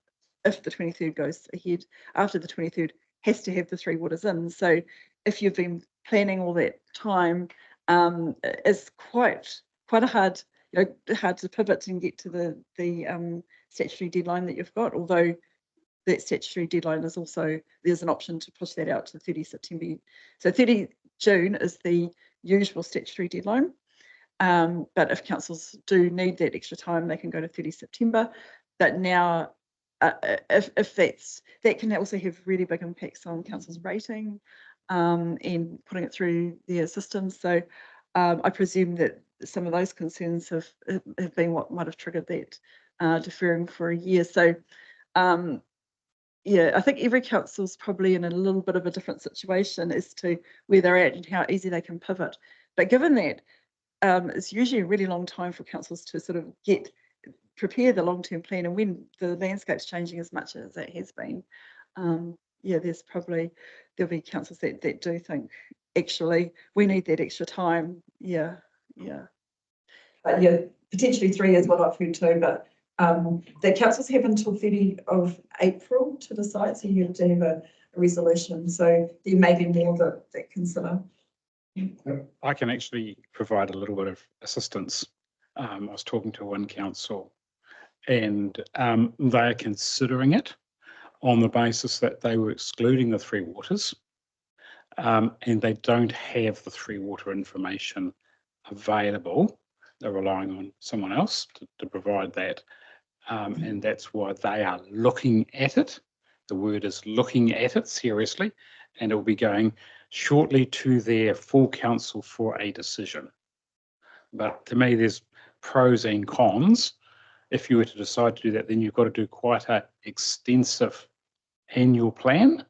if the 23rd goes ahead, after the 23rd has to have the 3 waters in. So if you've been planning all that time, it's quite a hard to pivot and get to the statutory deadline that you've got, although that statutory deadline is also, there's an option to push that out to 30 September. So 30 June is the usual statutory deadline. But if councils do need that extra time, they can go to 30 September. But now, if that can also have really big impacts on councils' rating and putting it through their systems. So I presume that some of those concerns have been what might have triggered that deferring for a year. So yeah, I think every council's probably in a little bit of a different situation as to where they're at and how easy they can pivot. But given that it's usually a really long time for councils to sort of prepare the long-term plan, and when the landscape's changing as much as it has been, yeah, there'll be councils that do think actually we need that extra time. Yeah. But yeah, potentially 3 years what I've heard too, but the councils have until 30 of April to decide, so you have to have a resolution. So there may be more that consider. I can actually provide a little bit of assistance. I was talking to one council and they are considering it on the basis that they were excluding the three waters and they don't have the three water information available. They're relying on someone else to provide that. And that's why they are looking at it. The word is looking at it seriously, and it will be going shortly to their full council for a decision. But to me, there's pros and cons. If you were to decide to do that, then you've got to do quite an extensive annual plan.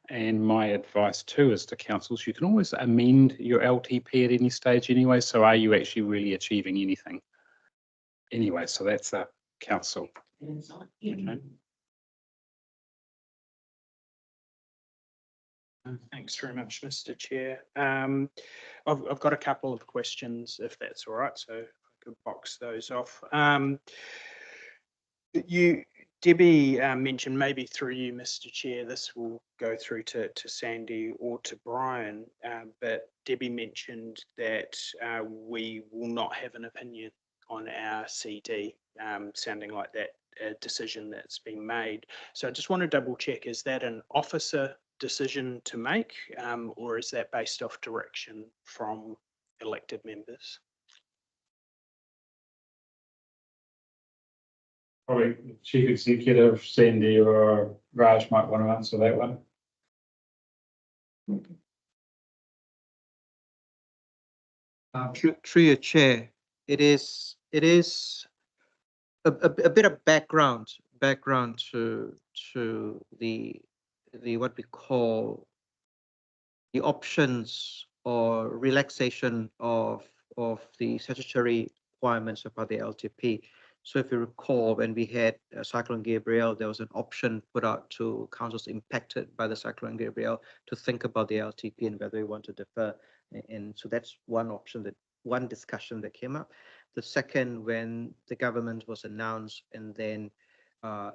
And my advice too is to councils, you can always amend your LTP at any stage anyway. So are you actually really achieving anything? Anyway, so that's a council. Okay. Thanks very much, Mr. Chair. I've got a couple of questions, if that's all right, so I could box those off. Debbie mentioned, maybe through you, Mr. Chair, this will go through to Sandy or to Brian, but Debbie mentioned that we will not have an opinion on our CD, sounding like that decision that's been made. So I just want to double check, is that an officer decision to make, or is that based off direction from elected members? Probably Chief Executive, Sandy or Raj might want to answer that one. Through your chair, it is a bit of background to the what we call the options or relaxation of the statutory requirements about the LTP. So if you recall, when we had Cyclone Gabrielle, there was an option put out to councils impacted by the Cyclone Gabrielle to think about the LTP and whether we want to defer. And so that's one option, one discussion that came up. The second, when the government was announced and then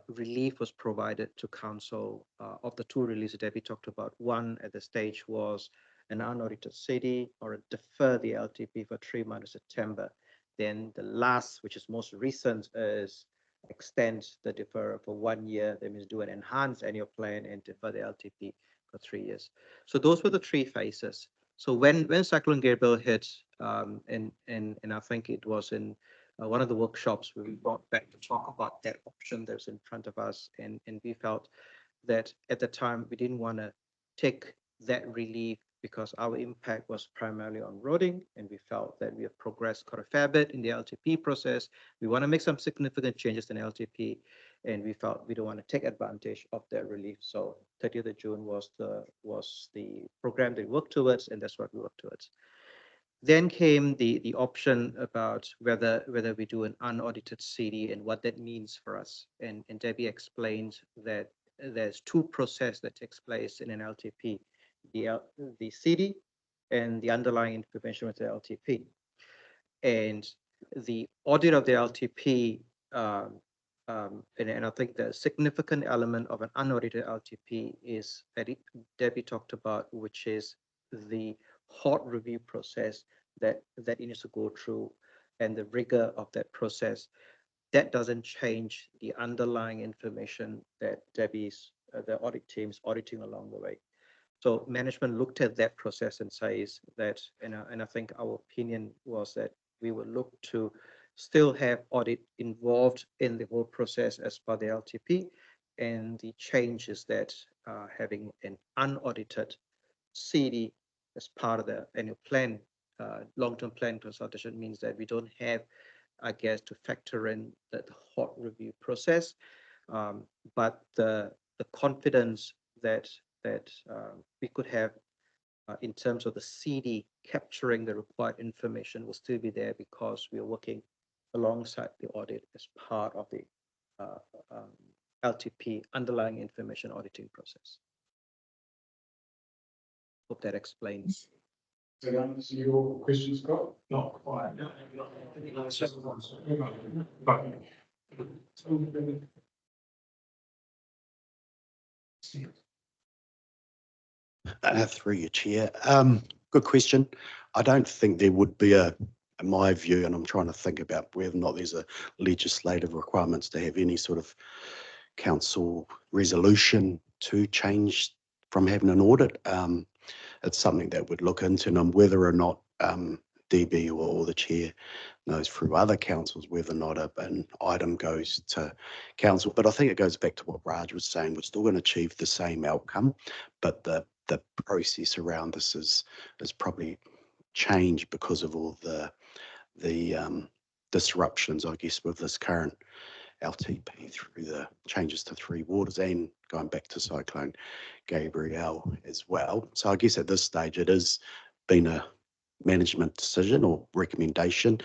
relief was provided to council of the two releases that we talked about. One at the stage was an unaudited CD or a defer the LTP for 3 months of September. Then the last, which is most recent, is extend the deferral for 1 year. That means do an enhanced annual plan and defer the LTP for 3 years. So those were the three phases. So when Cyclone Gabrielle hit, and I think it was in one of the workshops where we brought back to talk about that option that's in front of us, and we felt that at the time we didn't want to take that relief because our impact was primarily on roading, and we felt that we have progressed quite a fair bit in the LTP process. We want to make some significant changes in LTP, and we felt we don't want to take advantage of that relief. So 30th of June was the program that we worked towards, and that's what we worked towards. Then came the option about whether we do an unaudited CD and what that means for us. And Debbie explained that there's two processes that takes place in an LTP, the CD and the underlying information with the LTP. And the audit of the LTP, and I think the significant element of an unaudited LTP is that Debbie talked about, which is the hot review process that it needs to go through and the rigor of that process. That doesn't change the underlying information that Debbie's, the audit team's auditing along the way. So management looked at that process and says that, and I think our opinion was that we would look to still have audit involved in the whole process as per the LTP, and the change is that having an unaudited CD as part of the annual plan, long-term plan consultation means that we don't have, I guess, to factor in the hot review process, but the confidence that we could have in terms of the CD capturing the required information will still be there because we are working alongside the audit as part of the LTP underlying information auditing process. Hope that explains. Does that answer your question, Scott? Not quite. Through your chair. Good question. I don't think there would be in my view, and I'm trying to think about whether or not there's a legislative requirements to have any sort of council resolution to change from having an audit. It's something that would look into, and whether or not DB or the chair knows through other councils whether or not an item goes to council. But I think it goes back to what Raj was saying. We're still going to achieve the same outcome, but the process around this is probably changed because of all the disruptions, I guess, with this current LTP through the changes to Three Waters and going back to Cyclone Gabrielle as well. So I guess at this stage it has been a management decision or recommendation.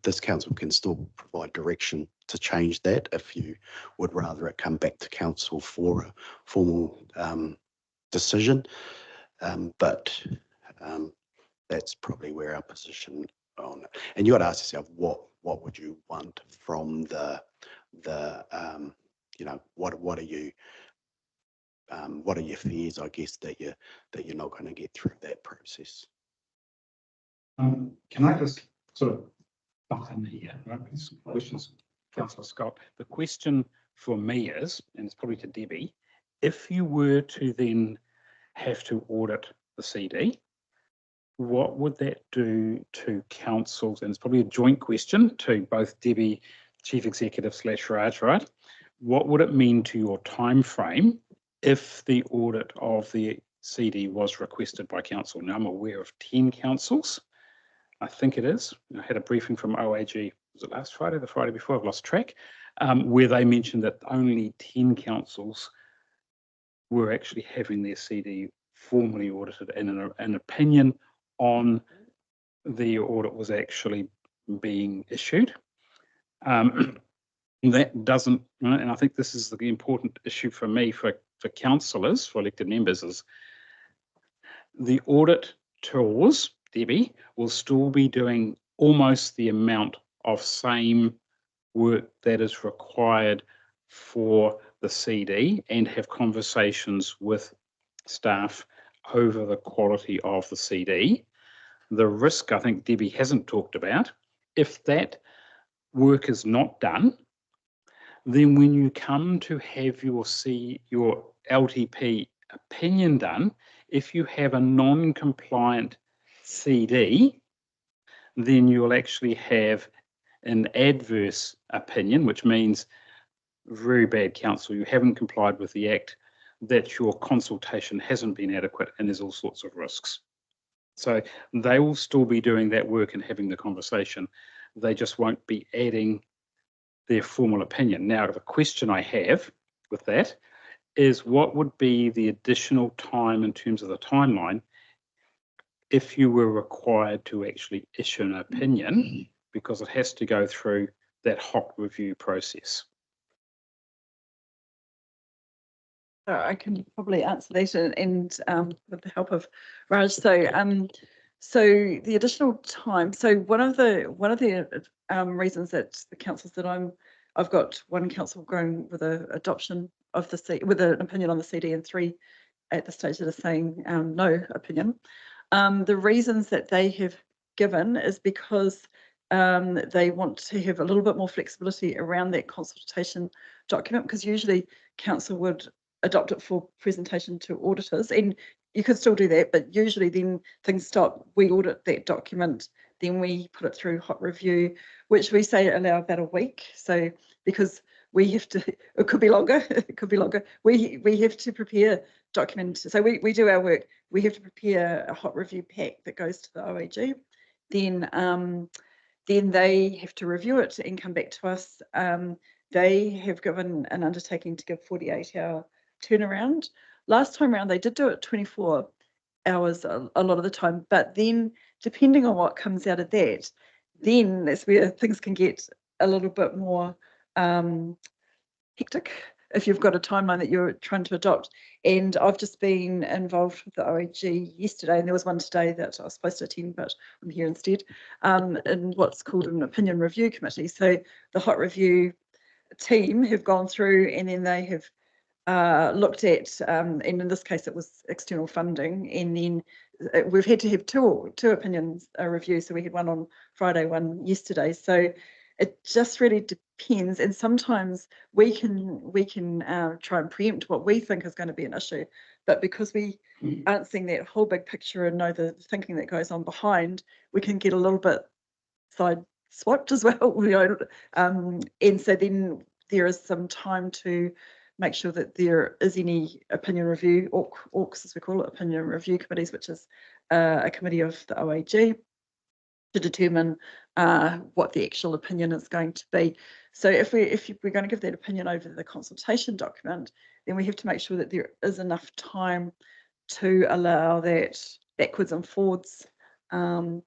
This council can still provide direction to change that if you would rather it come back to council for a formal decision. But that's probably where our position on it. And you got to ask yourself, what would you want from the what are your fears, I guess, that you're not going to get through that process. Can I just sort of butt in here, right? These questions, Councillor Scott. The question for me is, and it's probably to Debbie, if you were to then have to audit the CD, what would that do to councils? And it's probably a joint question to both Debbie, Chief Executive / Raj, right? What would it mean to your time frame if the audit of the CD was requested by council? Now, I'm aware of 10 councils. I think it is. I had a briefing from OAG, was it last Friday, the Friday before? I've lost track, where they mentioned that only 10 councils were actually having their CD formally audited, and an opinion on the audit was actually being issued. That doesn't, and I think this is the important issue for me, for councillors, for elected members, is the auditors, Debbie, will still be doing almost the amount of same work that is required for the CD and have conversations with staff over the quality of the CD. The risk, I think Debbie hasn't talked about, if that work is not done, then when you come to have your LTP opinion done, if you have a non-compliant CD, then you'll actually have an adverse opinion, which means very bad counsel. You haven't complied with the Act, that your consultation hasn't been adequate, and there's all sorts of risks. So they will still be doing that work and having the conversation. They just won't be adding their formal opinion. Now, the question I have with that is, what would be the additional time in terms of the timeline if you were required to actually issue an opinion, because it has to go through that hot review process? I can probably answer that, and with the help of Raj. So the additional time. So one of the reasons that the councils that I've got one council going with an adoption of the with an opinion on the CD, and 3 at the stage that are saying no opinion. The reasons that they have given is because they want to have a little bit more flexibility around that consultation document, because usually council would adopt it for presentation to auditors, and you could still do that, but usually then things stop. We audit that document, then we put it through hot review, which we say allow about a week. So because we have to, it could be longer, it could be longer. We have to prepare documents. So we do our work. We have to prepare a hot review pack that goes to the OAG. Then they have to review it and come back to us. They have given an undertaking to give 48-hour turnaround. Last time around, they did do it 24, hours a lot of the time. But then depending on what comes out of that, then that's where things can get a little bit more hectic if you've got a timeline that you're trying to adopt. And I've just been involved with the OAG yesterday, and there was one today that I was supposed to attend, but I'm here instead, in what's called an opinion review committee. So the hot review team have gone through, and then they have looked at, and in this case it was external funding, and then we've had to have two opinions review. So we had one on Friday, one yesterday. So it just really depends, and sometimes we can try and preempt what we think is going to be an issue, but because we aren't seeing that whole big picture and know the thinking that goes on behind, we can get a little bit side swiped as well, you know, and so then there is some time to make sure that there is any opinion review, ORCs as we call it, opinion review committees, which is a committee of the OAG, to determine what the actual opinion is going to be. So if we're going to give that opinion over the consultation document, then we have to make sure that there is enough time to allow that backwards and forwards. And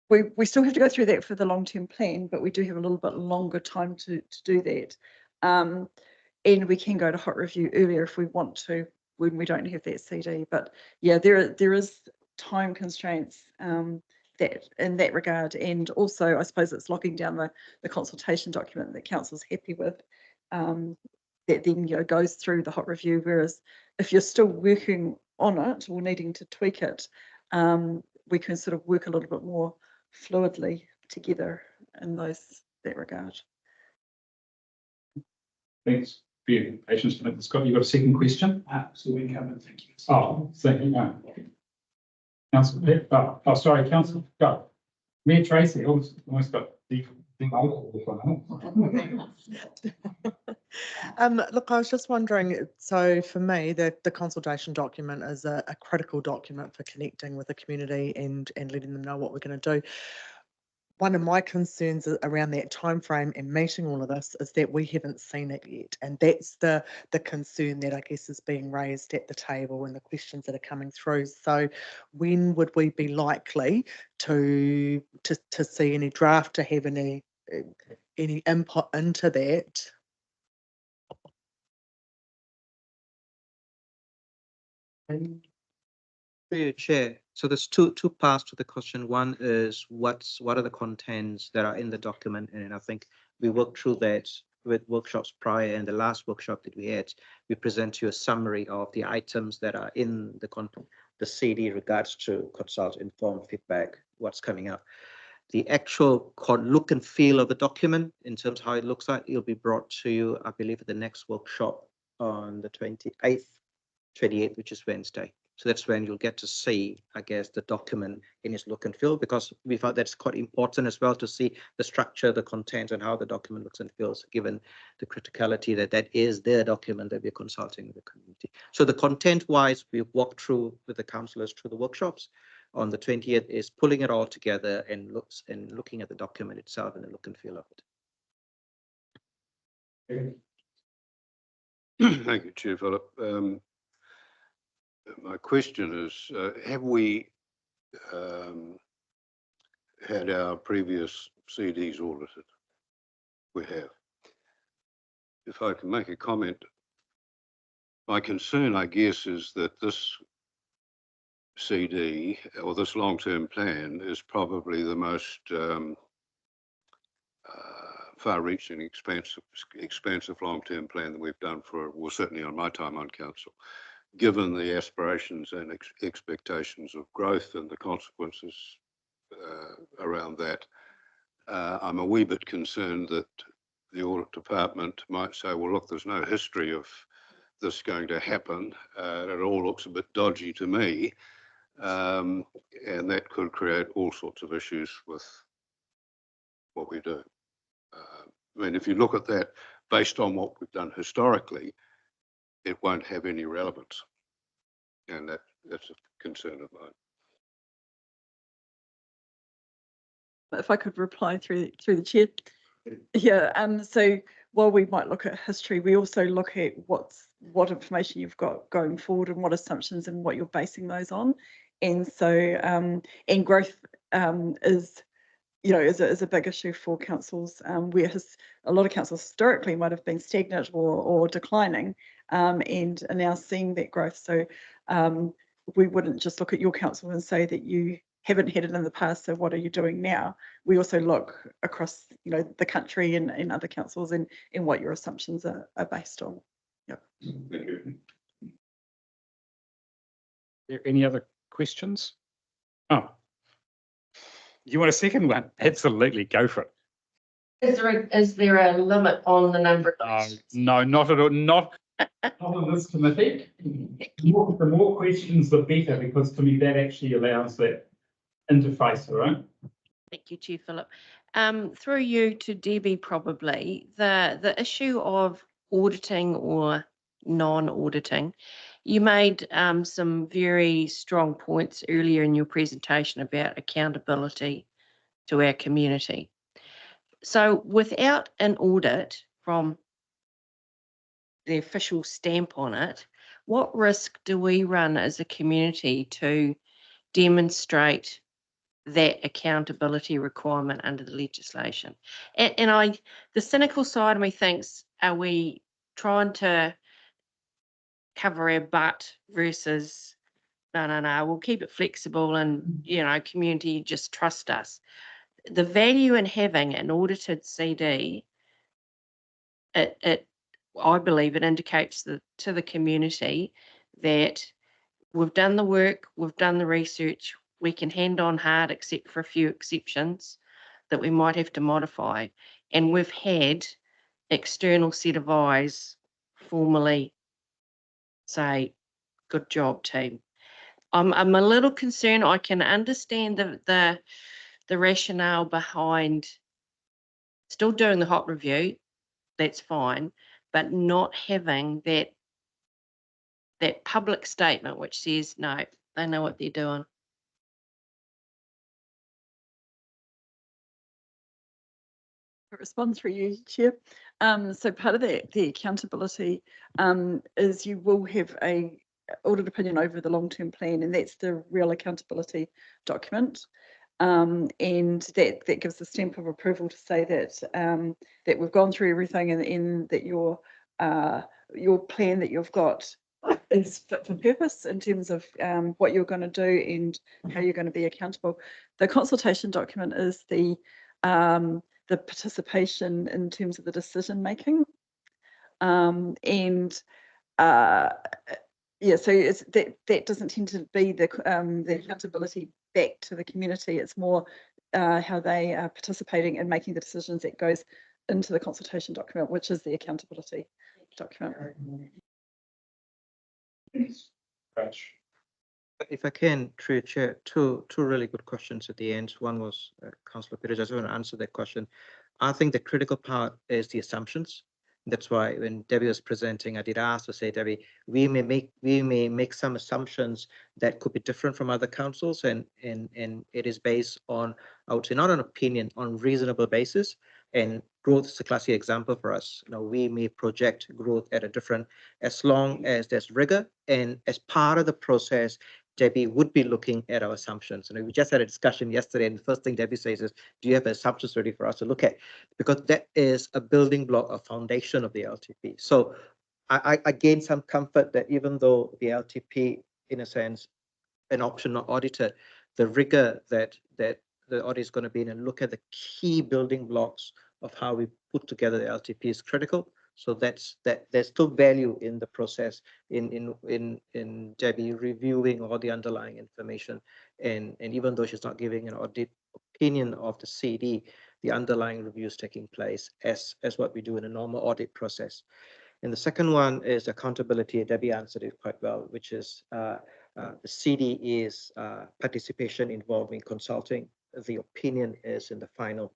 we still have to go through that for the long-term plan, but we do have a little bit longer time to do that. And we can go to hot review earlier if we want to, when we don't have that CD. But yeah, there is time constraints that in that regard, and also I suppose it's locking down the consultation document that council's happy with, that then, you know, goes through the hot review. Whereas if you're still working on it or needing to tweak it, we can sort of work a little bit more fluidly together in that regard. Thanks for your patience. Scott, you've got a second question? Absolutely covered, thank you. Oh, thank you. Councillor, sorry, Councillor, go. Mayor Tracy, almost got the Look, I was just wondering, so for me, the consultation document is a critical document for connecting with the community and letting them know what we're going to do. One of my concerns around that time frame and meeting all of this is that we haven't seen it yet, and that's the concern that I guess is being raised at the table and the questions that are coming through. So when would we be likely to see any draft, to have any input into that? Through your chair. So there's two parts to the question. One is what are the contents that are in the document, and I think we worked through that with workshops prior. And the last workshop that we had, we present you a summary of the items that are in the CD regards to consult, inform, feedback, what's coming up. The actual look and feel of the document in terms of how it looks like, it'll be brought to you, I believe, at the next workshop on the 28th, which is Wednesday. So that's when you'll get to see, I guess, the document in its look and feel, because we thought that's quite important as well to see the structure, the content, and how the document looks and feels, given the criticality that is their document that we're consulting with the community. So the content-wise, we've walked through with the councillors through the workshops. On the 20th is pulling it all together and looking at the document itself and the look and feel of it. Thank you, Chair Philip. My question is, have we had our previous CDs audited? We have. If I can make a comment, my concern, I guess, is that this CD or this long-term plan is probably the most far-reaching, expansive long-term plan that we've done for, well, certainly on my time on council. Given the aspirations and expectations of growth and the consequences around that, I'm a wee bit concerned that the audit department might say, well, look, there's no history of this going to happen. It all looks a bit dodgy to me. And that could create all sorts of issues with what we do. I mean, if you look at that based on what we've done historically, it won't have any relevance, and that's a concern of mine. If I could reply through the chair. Yeah, so while we might look at history, we also look at what information you've got going forward and what assumptions and what you're basing those on. And so, and growth is, you know, is a big issue for councils, where a lot of councils historically might have been stagnant or declining, and are now seeing that growth. So we wouldn't just look at your council and say that you haven't had it in the past, so what are you doing now? We also look across, you know, the country and other councils and what your assumptions are based on. Yep. Any other questions? Oh. You want a second one? Absolutely, go for it. Is there a limit on the number of No, questions? no, not at all. Not on this committee. The more questions, the better, because to me that actually allows that interface, all right? Thank you, Chair Philip. Through you to Debbie, probably the issue of auditing or non-auditing. You made some very strong points earlier in your presentation about accountability to our community. So without an audit from the official stamp on it, what risk do we run as a community to demonstrate that accountability requirement under the legislation? And the cynical side of me thinks, are we trying to cover our butt versus no, we'll keep it flexible and, you know, community just trust us. The value in having an audited CD, I believe it indicates to the community that we've done the work, we've done the research, we can hand on hard except for a few exceptions that we might have to modify. And we've had external set of eyes formally say, good job, team. I'm a little concerned. I can understand the rationale behind still doing the hot review, that's fine, but not having that public statement which says, no, they know what they're doing. Respond through you, Chair. So part of the accountability is you will have a audit opinion over the long-term plan, and that's the real accountability document. And that gives the stamp of approval to say that that we've gone through everything and that your plan that you've got is fit for purpose in terms of what you're going to do and how you're going to be accountable. The consultation document is the participation in terms of the decision making, yeah, so it's that doesn't tend to be the accountability back to the community. It's more how they are participating in making the decisions that goes into the consultation document, which is the accountability document. If I can, through Chair, two really good questions at the end. One was Councillor Peters. I just want to answer that question. I think the critical part is the assumptions. That's why when Debbie was presenting, I did ask to say, Debbie, we may make some assumptions that could be different from other councils, and it is based on, I would say, not an opinion, on reasonable basis. And growth is a classic example for us. You know, we may project growth at a different, as long as there's rigor, and as part of the process, Debbie would be looking at our assumptions. And we just had a discussion yesterday, and the first thing Debbie says is, do you have assumptions ready for us to look at? Because that is a building block, a foundation of the LTP. So I gained some comfort that even though the LTP, in a sense, an option not audited, the rigor that the audit is going to be in and look at the key building blocks of how we put together the LTP is critical. So there's still value in the process in Debbie reviewing all the underlying information, and even though she's not giving an audit opinion of the CD, the underlying review is taking place as what we do in a normal audit process. And the second one is accountability. Debbie answered it quite well, which is the CD is participation involving consulting. The opinion is in the final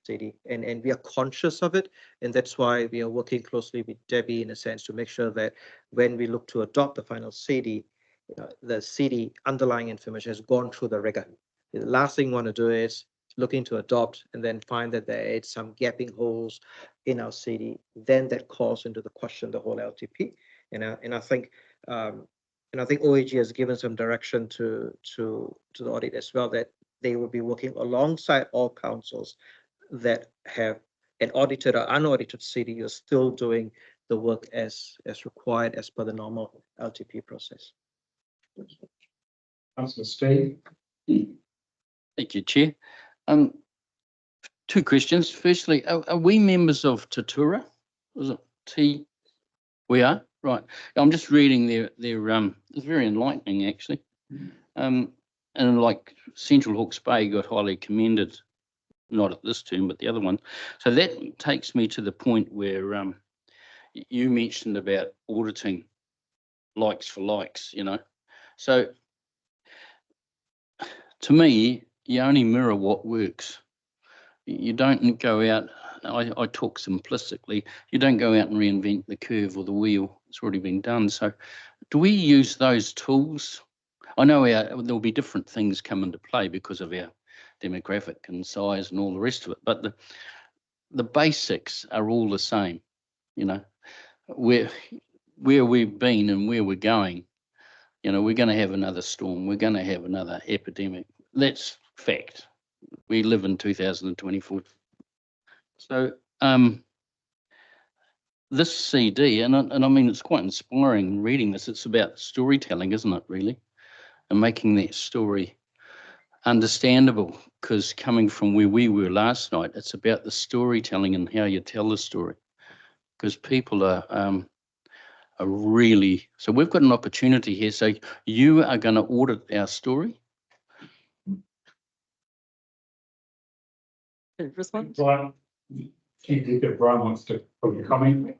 CD, and we are conscious of it, and that's why we are working closely with Debbie in a sense to make sure that when we look to adopt the final CD, the CD underlying information has gone through the rigor. The last thing we want to do is looking to adopt and then find that there are some gapping holes in our CD, then that calls into the question the whole LTP. And I think OAG has given some direction to the audit as well, that they will be working alongside all councils that have an audited or unaudited CD are still doing the work as required as per the normal LTP process. Councillor Steve. Thank you, Chair. Two questions. Firstly, are we members of Tatura? Was it T? We are, right. I'm just reading their it's very enlightening actually. And like Central Hawke's Bay got highly commended, not at this term, but the other one. So that takes me to the point where you mentioned about auditing likes for likes, you know. So to me, you only mirror what works. You don't go out, I talk simplistically, you don't go out and reinvent the curve or the wheel. It's already been done. So do we use those tools? I know there'll be different things come into play because of our demographic and size and all the rest of it, but the basics are all the same, you know, where we've been and where we're going. You know, we're going to have another storm. We're going to have another epidemic. That's fact. We live in 2024. So this CD, and I mean, it's quite inspiring reading this. It's about storytelling, isn't it, really? And making that story understandable, because coming from where we were last night, it's about the storytelling and how you tell the story. Because people are really, so we've got an opportunity here. So you are going to audit our story. Respond. Brian, if Brian wants to put a comment.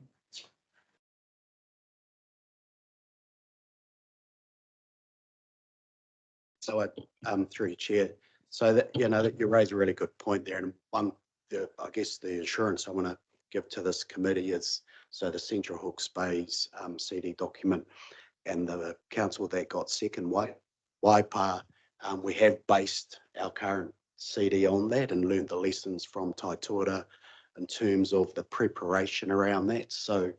So through your chair, so that, you know, that you raise a really good point there. And one, I guess the assurance I want to give to this committee is, so the Central Hawke's Bay's CD document and the council that got second, Waipa, we have based our current CD on that and learned the lessons from Taitoa in terms of the preparation around that. So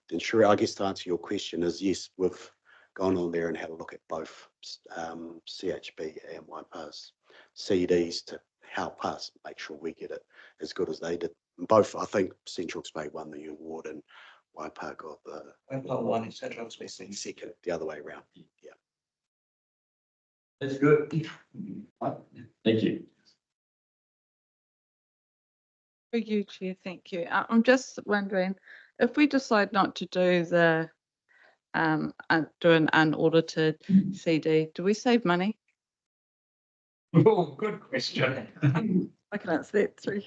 the ensure, I guess to answer your question is yes, we've gone on there and had a look at both CHB and Waipa's CDs to help us make sure we get it as good as they did. Both, I think Central Hawke's Bay won the award and Waipa got the one in Central Hawke's Bay second, the other way around. Yeah. That's good. Thank you. For you, Chair, thank you. I'm just wondering, if we decide not to do the do an unaudited CD, do we save money? Oh, good question. I can answer that through.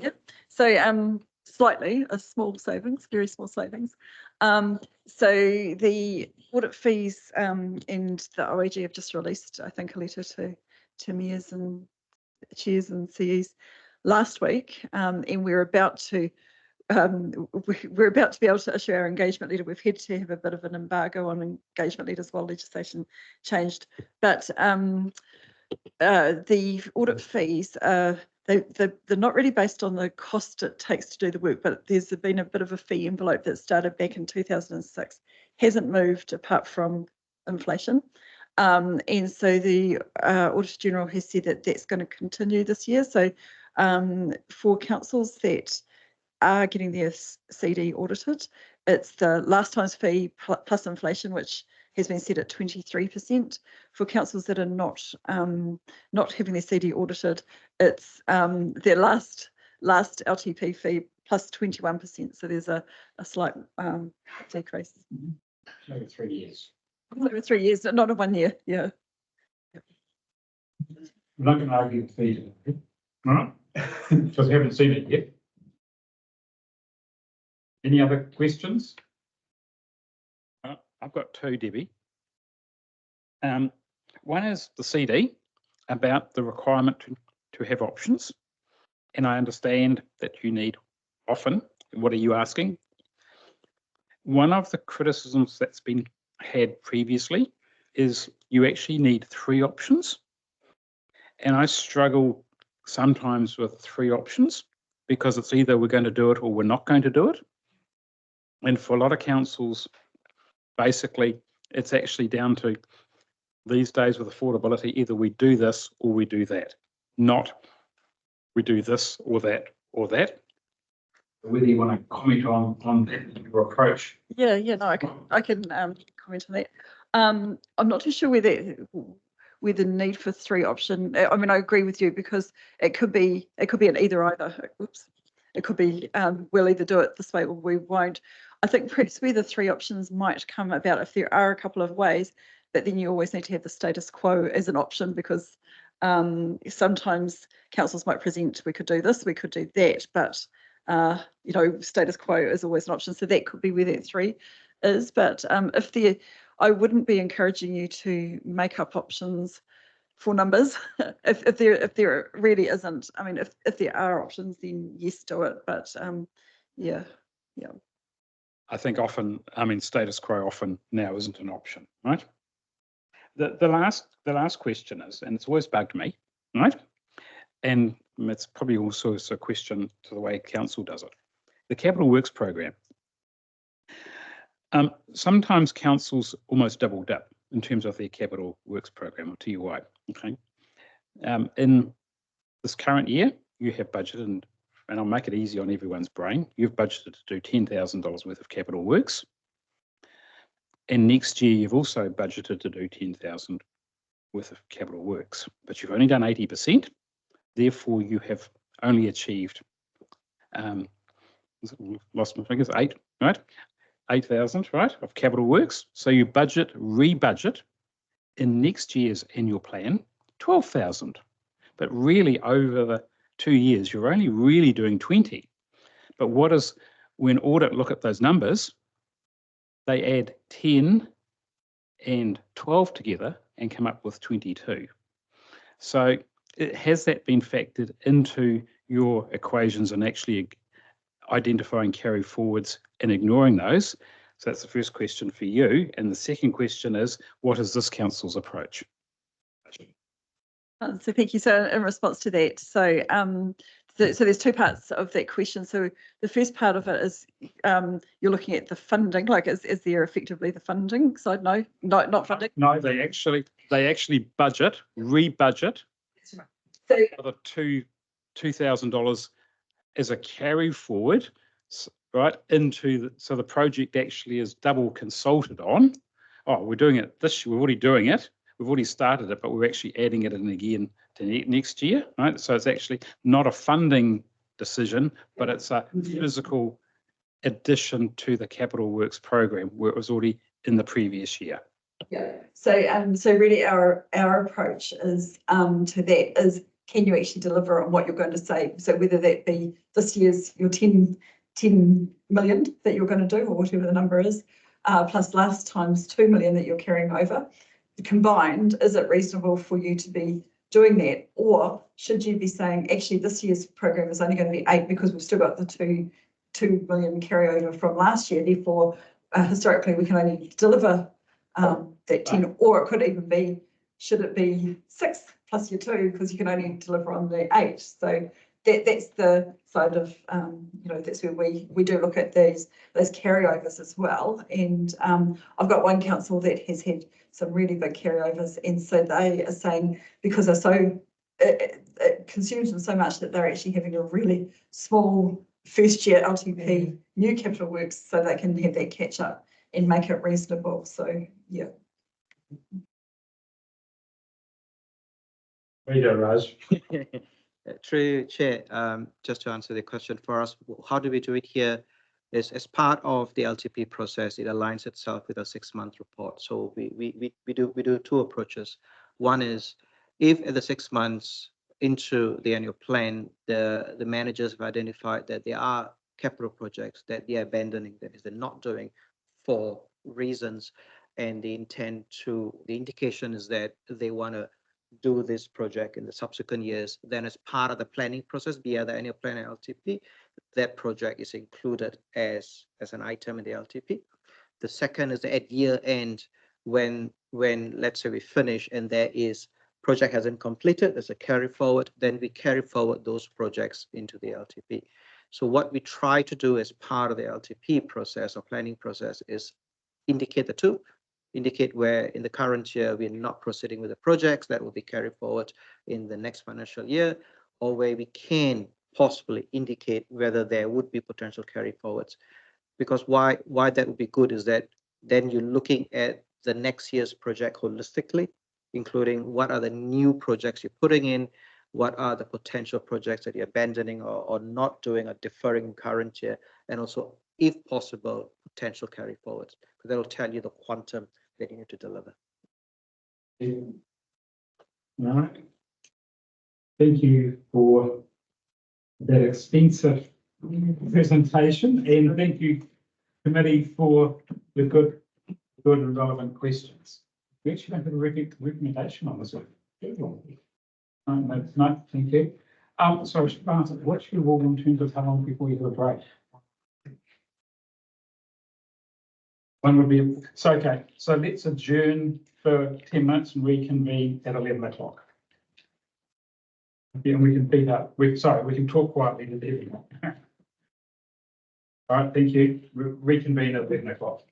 Yep. So slightly, a small savings, very small savings. So the audit fees and the OAG have just released, I think, a letter to mayors and chairs and CEs last week, and we're about to be able to issue our engagement letter. We've had to have a bit of an embargo on engagement letters while legislation changed, but the audit fees, they're not really based on the cost it takes to do the work, but there's been a bit of a fee envelope that started back in 2006, hasn't moved apart from inflation. And so the Auditor General has said that that's going to continue this year. So for councils that are getting their CD audited, it's the last time's fee plus inflation, which has been set at 23%. For councils that are not having their CD audited, it's their last LTP fee plus 21%. So there's a slight decrease. Over 3 years. Over 3 years, not in 1 year. Yeah. I'm not going to argue the fee today, all right? Because we haven't seen it yet. Any other questions? I've got two, Debbie. One is the CD about the requirement to have options. And I understand that you need often. What are you asking? One of the criticisms that's been had previously is you actually need 3 options. And I struggle sometimes with 3 options, because it's either we're going to do it or we're not going to do it. And for a lot of councils, basically, it's actually down to these days with affordability, either we do this or we do that, not we do this or that or that. Whether you want to comment on that, your approach. Yeah, no, I can comment on that. I'm not too sure whether need for 3 option. I mean, I agree with you because it could be an either. Oops. It could be we'll either do it this way or we won't. I think perhaps where the 3 options might come about if there are a couple of ways, but then you always need to have the status quo as an option because sometimes councils might present, we could do this, we could do that, but you know, status quo is always an option. So that could be where that 3 is. But I wouldn't be encouraging you to make up options for numbers if there really isn't. I mean, if there are options, then yes, do it. But yeah. I think often, I mean, status quo often now isn't an option, right? The last question is, and it's always bugged me, right? And it's probably also a question to the way council does it. The capital works program. Sometimes councils almost double dip in terms of their capital works program, or TUI. Okay. In this current year, you have budgeted, and I'll make it easy on everyone's brain. You've budgeted to do $10,000 worth of capital works, and next year you've also budgeted to do $10,000 worth of capital works, but you've only done 80%. Therefore, you have only achieved, lost my fingers, 8, right? 8,000, right, of capital works. So you rebudget in next year's annual plan, 12,000. But really over the 2 years, you're only really doing 20. But when audit look at those numbers, they add 10 and 12 together and come up with 22. So has that been factored into your equations and actually identifying carry forwards and ignoring those? So that's the first question for you. And the second question is, what is this council's approach? So thank you. So in response to that, so there's 2 parts of that question. So the first part of it is you're looking at the funding, like is there effectively the funding side? No, not funding. No, they actually rebudget That's right. So for the $2,000 as a carry forward, right, so the project actually is double consulted on. Oh, we're doing it this year, we're already doing it. We've already started it, but we're actually adding it in again to next year, right? So it's actually not a funding decision, but it's a physical addition to the capital works program where it was already in the previous year. Yeah. So really our approach is to that is, can you actually deliver on what you're going to say? So whether that be this year's your 10 million that you're going to do, or whatever the number is, plus last time's 2 million that you're carrying over. Combined, is it reasonable for you to be doing that? Or should you be saying, actually, this year's program is only going to be 8 because we've still got the 2 million carryover from last year. Therefore, historically, we can only deliver that 10, or it could even be, should it be 6 plus your 2 because you can only deliver on the 8. So that's the side of, that's where we do look at those carryovers as well. And I've got one council that has had some really big carryovers, and so they are saying because they're so it consumes them so much that they're actually having a really small first year LTP new capital works so they can have that catch up and make it reasonable. So yeah. There you go, Raj. Through Chair, just to answer the question for us, how do we do it here? Is as part of the LTP process, it aligns itself with a 6-month report. So we do 2 approaches. One is if at the 6 months into the annual plan, the managers have identified that there are capital projects that they're abandoning, that is they're not doing for reasons, and the indication is that they want to do this project in the subsequent years, then as part of the planning process via the annual plan and LTP, that project is included as an item in the LTP. The second is at year end, when let's say we finish and there is project hasn't completed, there's a carry forward, then we carry forward those projects into the LTP. So what we try to do as part of the LTP process or planning process is indicate the two, indicate where in the current year we're not proceeding with the projects that will be carried forward in the next financial year, or where we can possibly indicate whether there would be potential carry forwards. Because why that would be good is that then you're looking at the next year's project holistically, including what are the new projects you're putting in, what are the potential projects that you're abandoning or not doing or deferring in current year, and also, if possible, potential carry forwards, because that'll tell you the quantum that you need to deliver. All right. Thank you for that extensive presentation, and thank you, committee, for the good and relevant questions. We actually don't have a recommendation on this one. No, thank you. Sorry, Martin, what's your rule in terms of how long before you have a break? One would be, so okay, so let's adjourn for 10 minutes and reconvene at 11 o'clock. Yeah, and we can beat up, we can talk quietly to everyone. All right, thank you. Reconvene at 11 o'clock.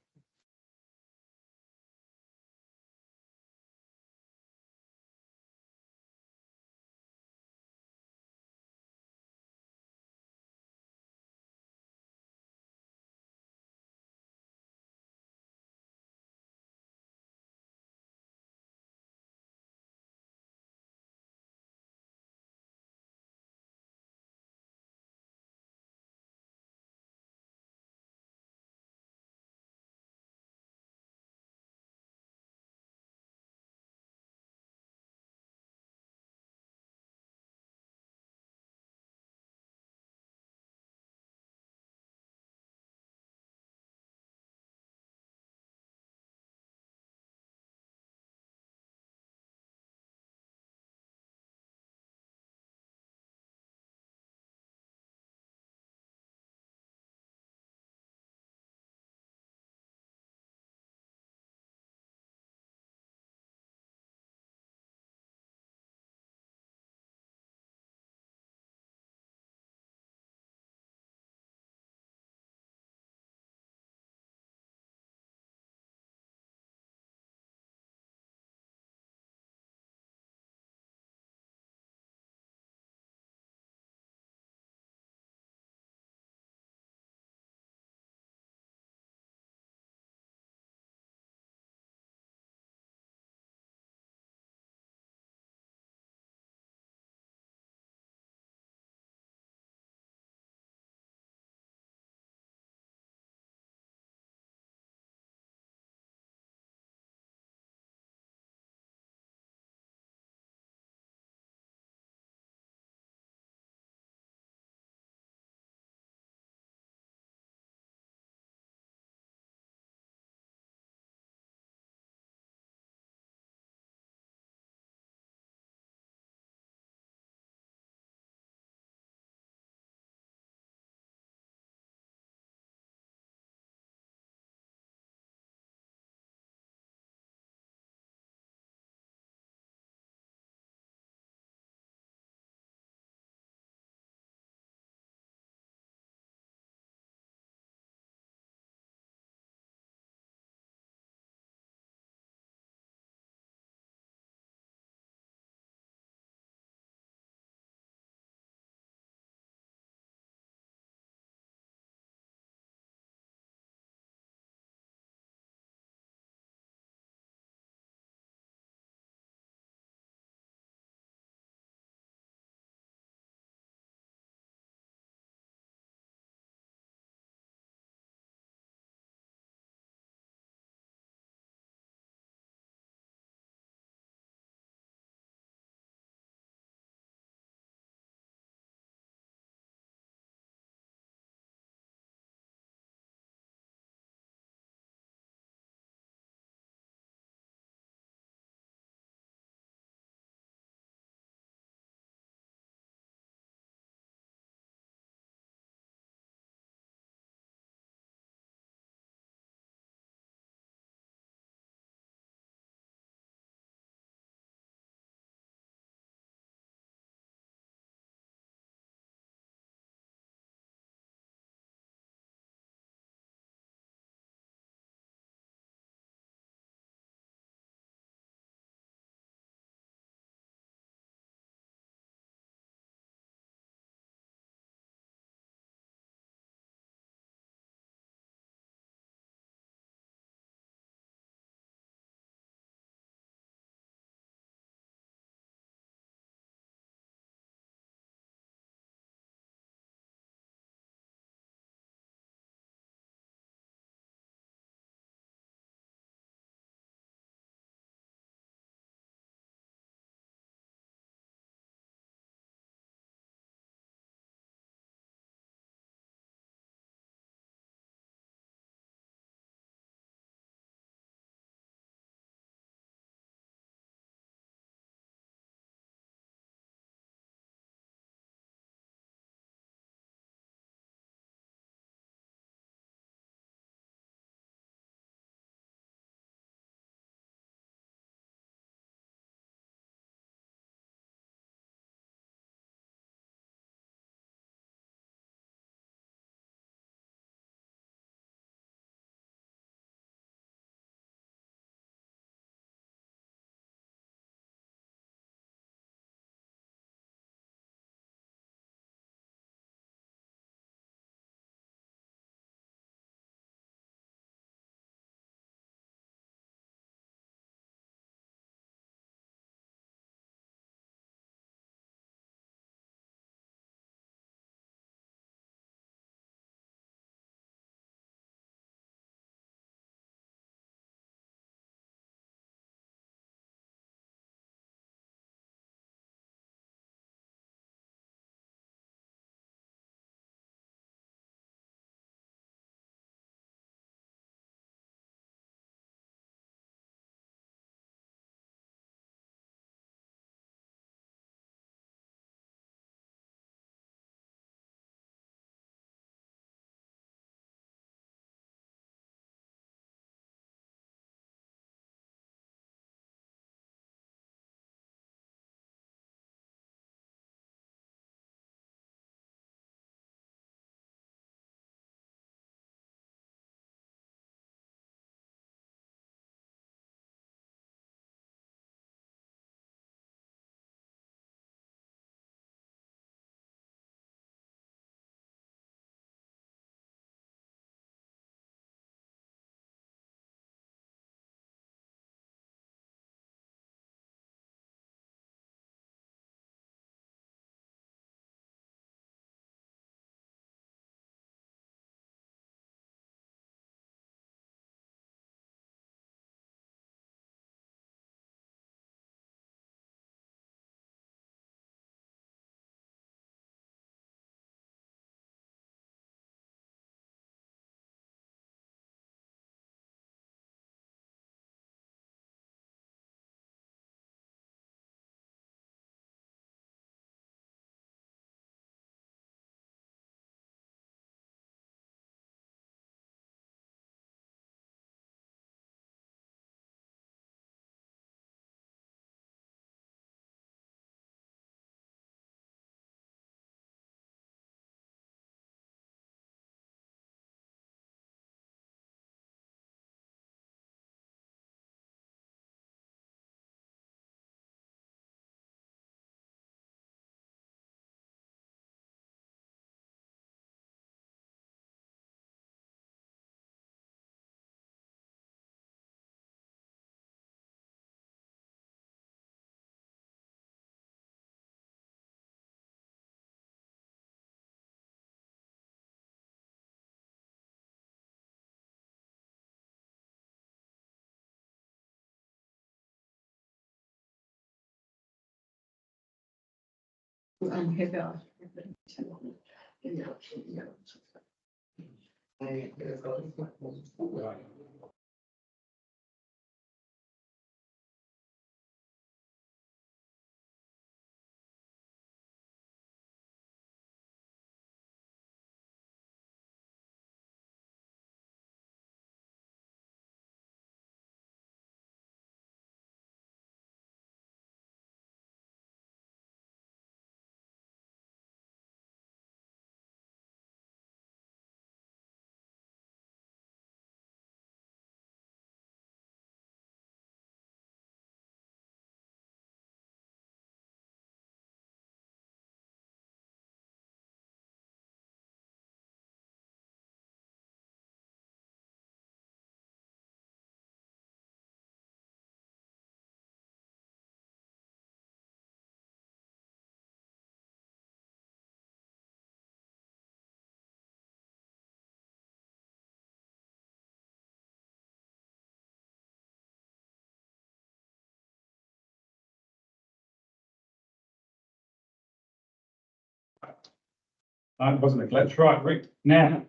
No, it wasn't a glitch. Right, Rick. Now,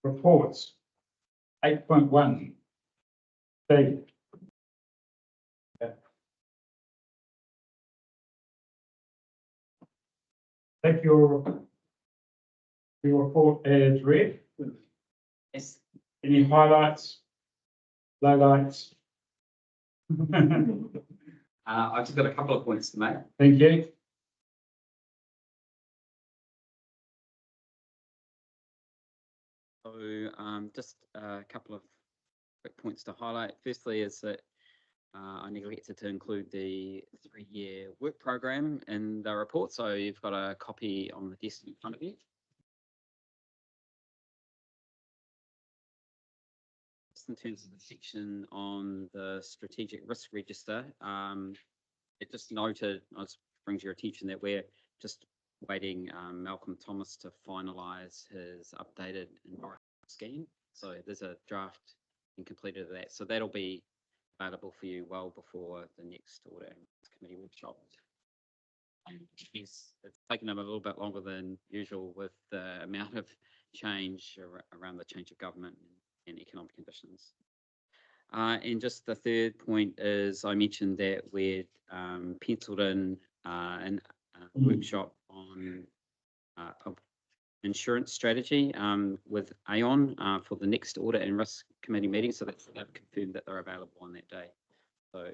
reports. 8.1. B. Take your report as read. Yes. Any highlights, lowlights? I've just got a couple of points to make. Thank you. So just a couple of quick points to highlight. Firstly is that I neglected to include the 3-year work program in the report. So you've got a copy on the desk in front of you. Just in terms of the section on the strategic risk register, it just noted, I just brings your attention that we're just waiting Malcolm Thomas to finalise his updated environmental scheme. So there's a draft and completed of that. So that'll be available for you well before the next Audit and Risk Committee workshop. Yes, it's taken them a little bit longer than usual with the amount of change around the change of government and economic conditions. And just the third point is I mentioned that we'd penciled in an workshop on insurance strategy with Aon for the next Audit and Risk Committee meeting. So that's they've confirmed that they're available on that day. So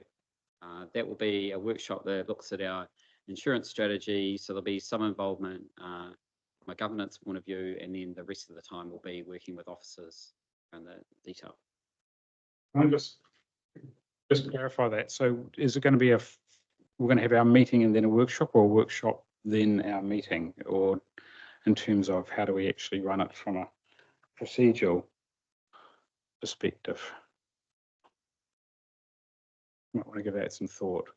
that will be a workshop that looks at our insurance strategy. So there'll be some involvement from a governance point of view, and then the rest of the time we'll be working with officers around the detail. Can I just clarify that? So is it going to be we're going to have our meeting and then a workshop, or a workshop then our meeting, or in terms of how do we actually run it from a procedural perspective? Might want to give that some thought.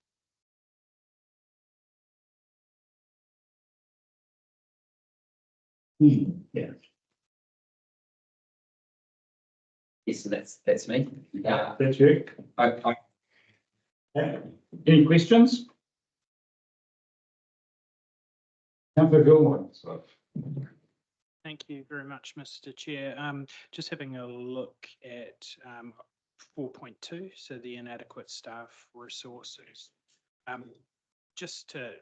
Yeah. Yes, so that's me. That's you. I Any questions? Councillor Gilmore. Thank you very much, Mr. Chair. Just having a look at 4.2, so the inadequate staff resources. Just to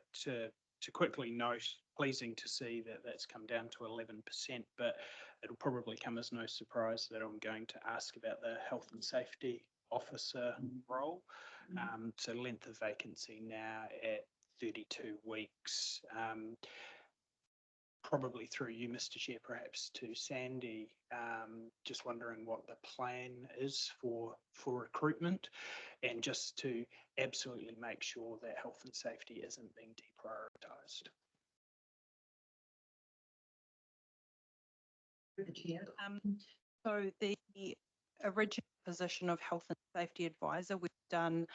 quickly note, pleasing to see that that's come down to 11%, but it'll probably come as no surprise that I'm going to ask about the health and safety officer role. So length of vacancy now at 32 weeks. Probably through you, Mr. Chair, perhaps to Sandy, just wondering what the plan is for recruitment, and just to absolutely make sure that health and safety isn't being deprioritised. So the original position of health and safety advisor, we've had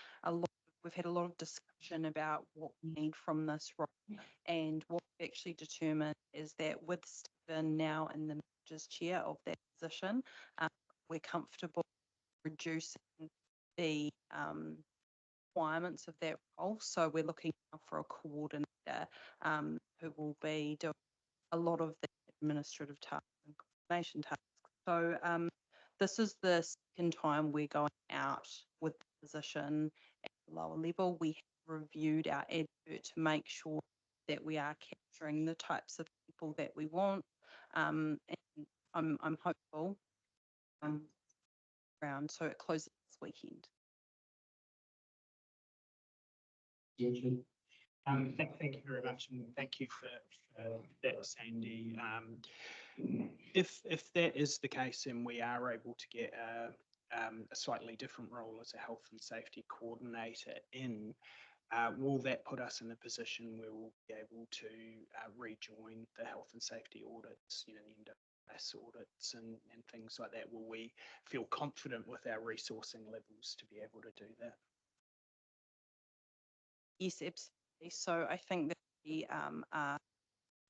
a lot of discussion about what we need from this role, and what we actually determined is that with Stephen now in the manager's chair of that position, we're comfortable reducing the requirements of that role. So we're looking now for a coordinator who will be doing a lot of the administrative tasks and coordination tasks. So this is the second time we're going out with the position at the lower level. We have reviewed our advert to make sure that we are capturing the types of people that we want. And I'm hopeful around, so it closes this weekend. Thank you very much, and thank you for that, Sandy. If that is the case, and we are able to get a slightly different role as a health and safety coordinator in, will that put us in a position where we'll be able to rejoin the health and safety audits, the NWS audits and things like that? Will we feel confident with our resourcing levels to be able to do that? Yes, absolutely. So I think that we are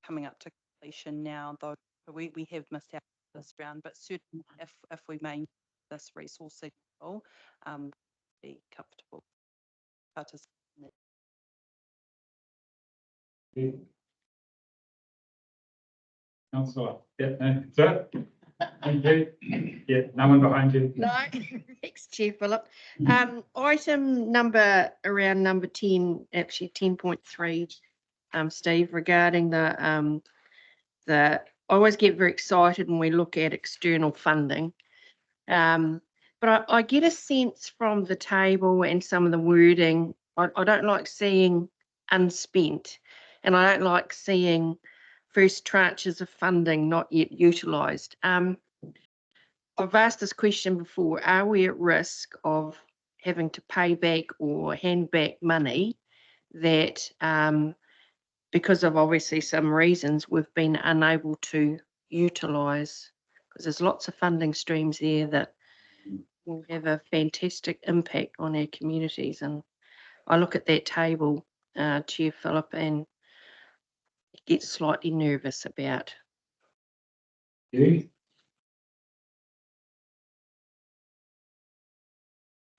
coming up to completion now, though we have missed out this round, but certainly if we maintain this resourcing level, we'll be comfortable participating. Councillor, yeah, no, sir. Thank you. Yeah, no one behind you. No, thanks, Chair Philip. Item around number 10, actually 10.3, Steve, regarding I always get very excited when we look at external funding. But I get a sense from the table and some of the wording, I don't like seeing unspent, and I don't like seeing first tranches of funding not yet utilised. I've asked this question before, are we at risk of having to pay back or hand back money that, because of obviously some reasons, we've been unable to utilise? Because there's lots of funding streams there that will have a fantastic impact on our communities. And I look at that table, Chair Philip, and get slightly nervous about. You?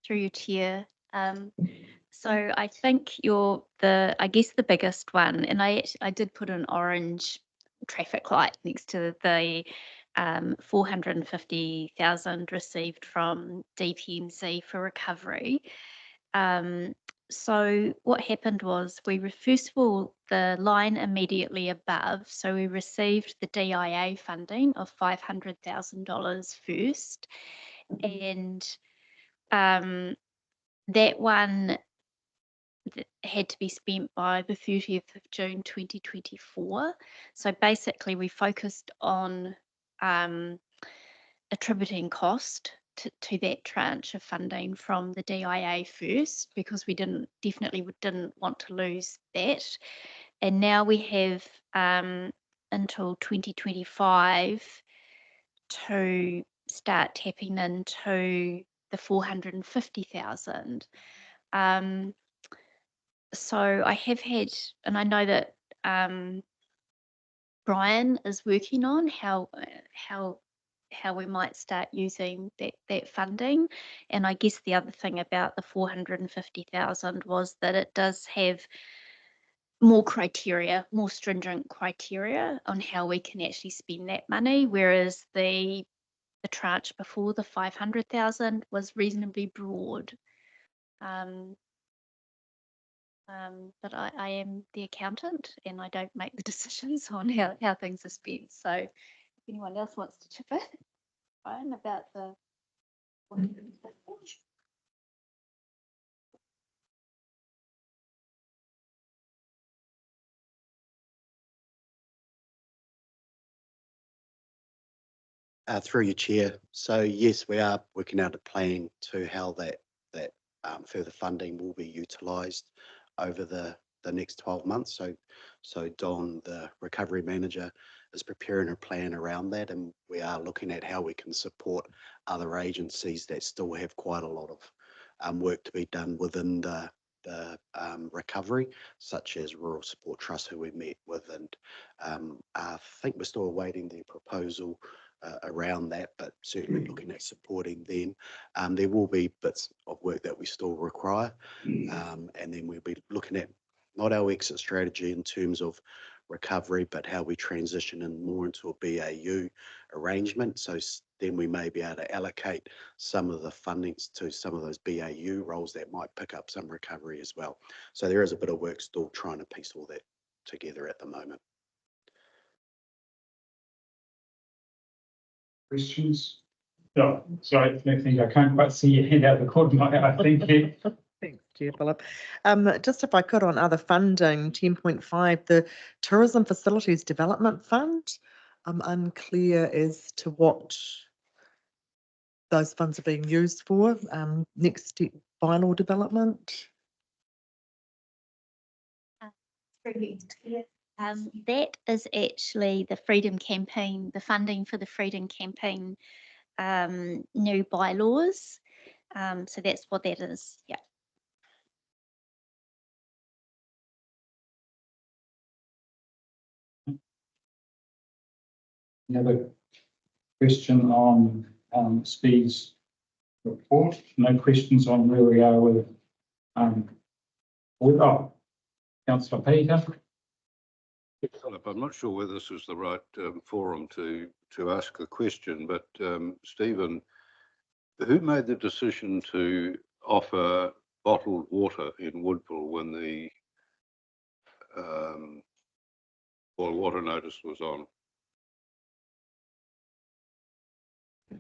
Through your chair. So I think I guess the biggest one, and I did put an orange traffic light next to the 450,000 received from DPMC for recovery. So what happened was first of all, the line immediately above, so we received the DIA funding of $500,000 first, and that one had to be spent by the 30th of June 2024. So basically we focused on attributing cost to that tranche of funding from the DIA first, because we definitely didn't want to lose that. And now we have until 2025 to start tapping into the 450,000. So I have had, and I know that Brian is working on how we might start using that funding. And I guess the other thing about the 450,000 was that it does have more stringent criteria on how we can actually spend that money, whereas the tranche before, the 500,000, was reasonably broad. But I am the accountant and I don't make the decisions on how things are spent. So if anyone else wants to chip in, Brian, about the Through your chair. So yes, we are working out a plan to how that further funding will be utilised over the next 12 months. So Don, the recovery manager, is preparing a plan around that, and we are looking at how we can support other agencies that still have quite a lot of work to be done within the recovery, such as Rural Support Trust, who we met with, and I think we're still awaiting their proposal around that, but certainly looking at supporting them. There will be bits of work that we still require, and then we'll be looking at not our exit strategy in terms of recovery, but how we transition in more into a BAU arrangement. So then we may be able to allocate some of the fundings to some of those BAU roles that might pick up some recovery as well. So there is a bit of work still trying to piece all that together at the moment. Questions? No, sorry, I can't quite see your hand out of the corner of my eye. Thank you. Thanks, Chair Philip. Just if I could on other funding, 10.5, the Tourism Facilities Development Fund. I'm unclear as to what those funds are being used for. Next step, final development. That is actually the Freedom Campaign, the funding for the Freedom Campaign new bylaws. So that's what that is. Yeah. Any other question on Steve's report? No questions on where we are with Councillor Peter. Philip, I'm not sure whether this is the right forum to ask a question, but Stephen, who made the decision to offer bottled water in Woodville when the boil water notice was on?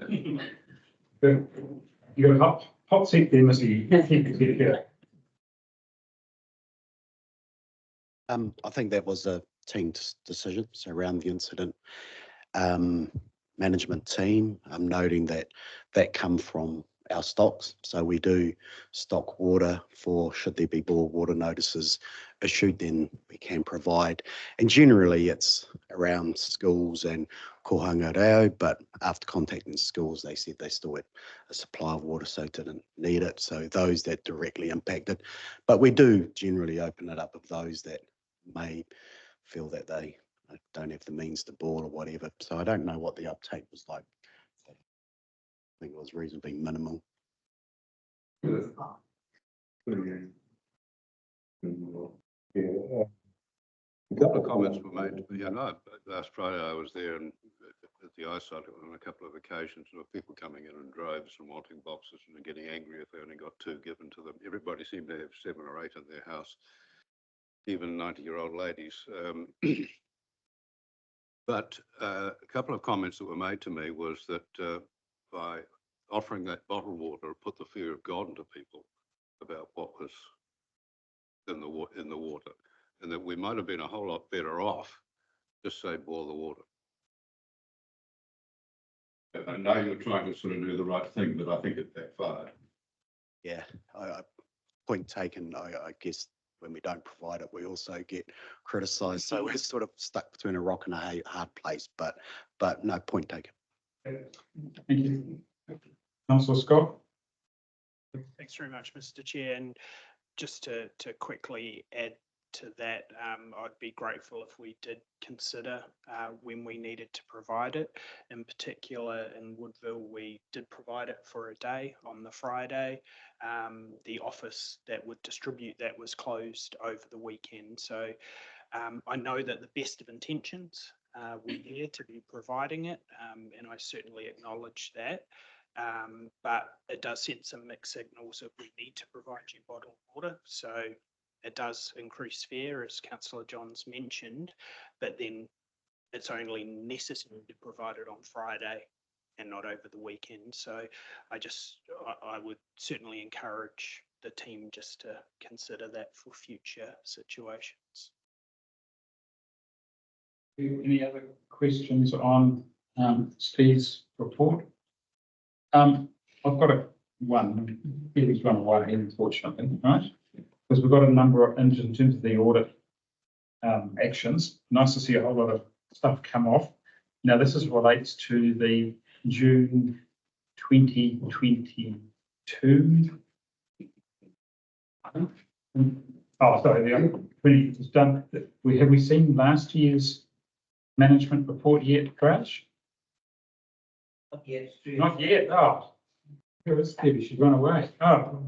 You got a hot seat there, Mr. I think that was a team decision. So around the incident management team, I'm noting that come from our stocks. So we do stock water for should there be boil water notices issued, then we can provide. And generally it's around schools and kohanga reo, but after contacting schools, they said they still had a supply of water, so didn't need it. So those that directly impacted, but we do generally open it up of those that may feel that they don't have the means to boil or whatever. So I don't know what the uptake was like. I think it was reasonably minimal. A couple of comments were made. Last Friday I was there and at the eyesight on a couple of occasions. There were people coming in droves and wanting boxes and getting angry if they only got 2 given to them. Everybody seemed to have 7 or 8 in their house, even 90-year-old ladies. But a couple of comments that were made to me was that by offering that bottled water, it put the fear of God into people about what was in the water, and that we might have been a whole lot better off just say boil the water. I know you're trying to sort of do the right thing, but I think it backfired. Yeah, point taken. I guess when we don't provide it, we also get criticised. So we're sort of stuck between a rock and a hard place. But no, point taken. Thank you, Councillor Scott. Thanks very much, Mr. Chair. And just to quickly add to that, I'd be grateful if we did consider when we needed to provide it. In particular, in Woodville, we did provide it for a day on the Friday. The office that would distribute that was closed over the weekend. So I know that the best of intentions were there to be providing it, and I certainly acknowledge that. But it does send some mixed signals if we need to provide you bottled water. So it does increase fear, as Councillor Johns mentioned, but then it's only necessary to provide it on Friday and not over the weekend. So I would certainly encourage the team just to consider that for future situations. Any other questions on Steve's report? I've got one. He's run away, unfortunately, right? Because we've got a number of, in terms of the audit actions, nice to see a whole lot of stuff come off. Now, this relates to the June 2022. Oh, sorry, the 20 was done. Have we seen last year's management report yet, Crouch? Not yet, oh. Where is Debbie? She's run away. Oh.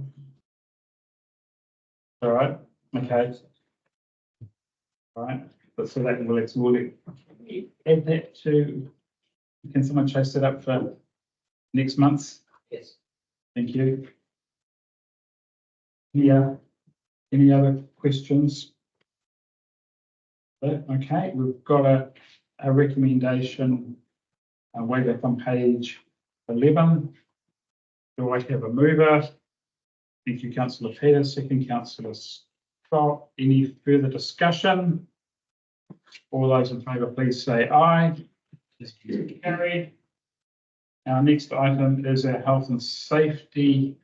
All right, okay. All right, but so that will add that to, can someone chase that up for next month? Yes. Thank you. Any other questions? Okay, we've got a recommendation way back on page 11. Do I have a mover? Thank you, councillor Peters. Second, councillor Scott. Any further discussion? All those in favour, please say aye. Carried. Our next item is our health and safety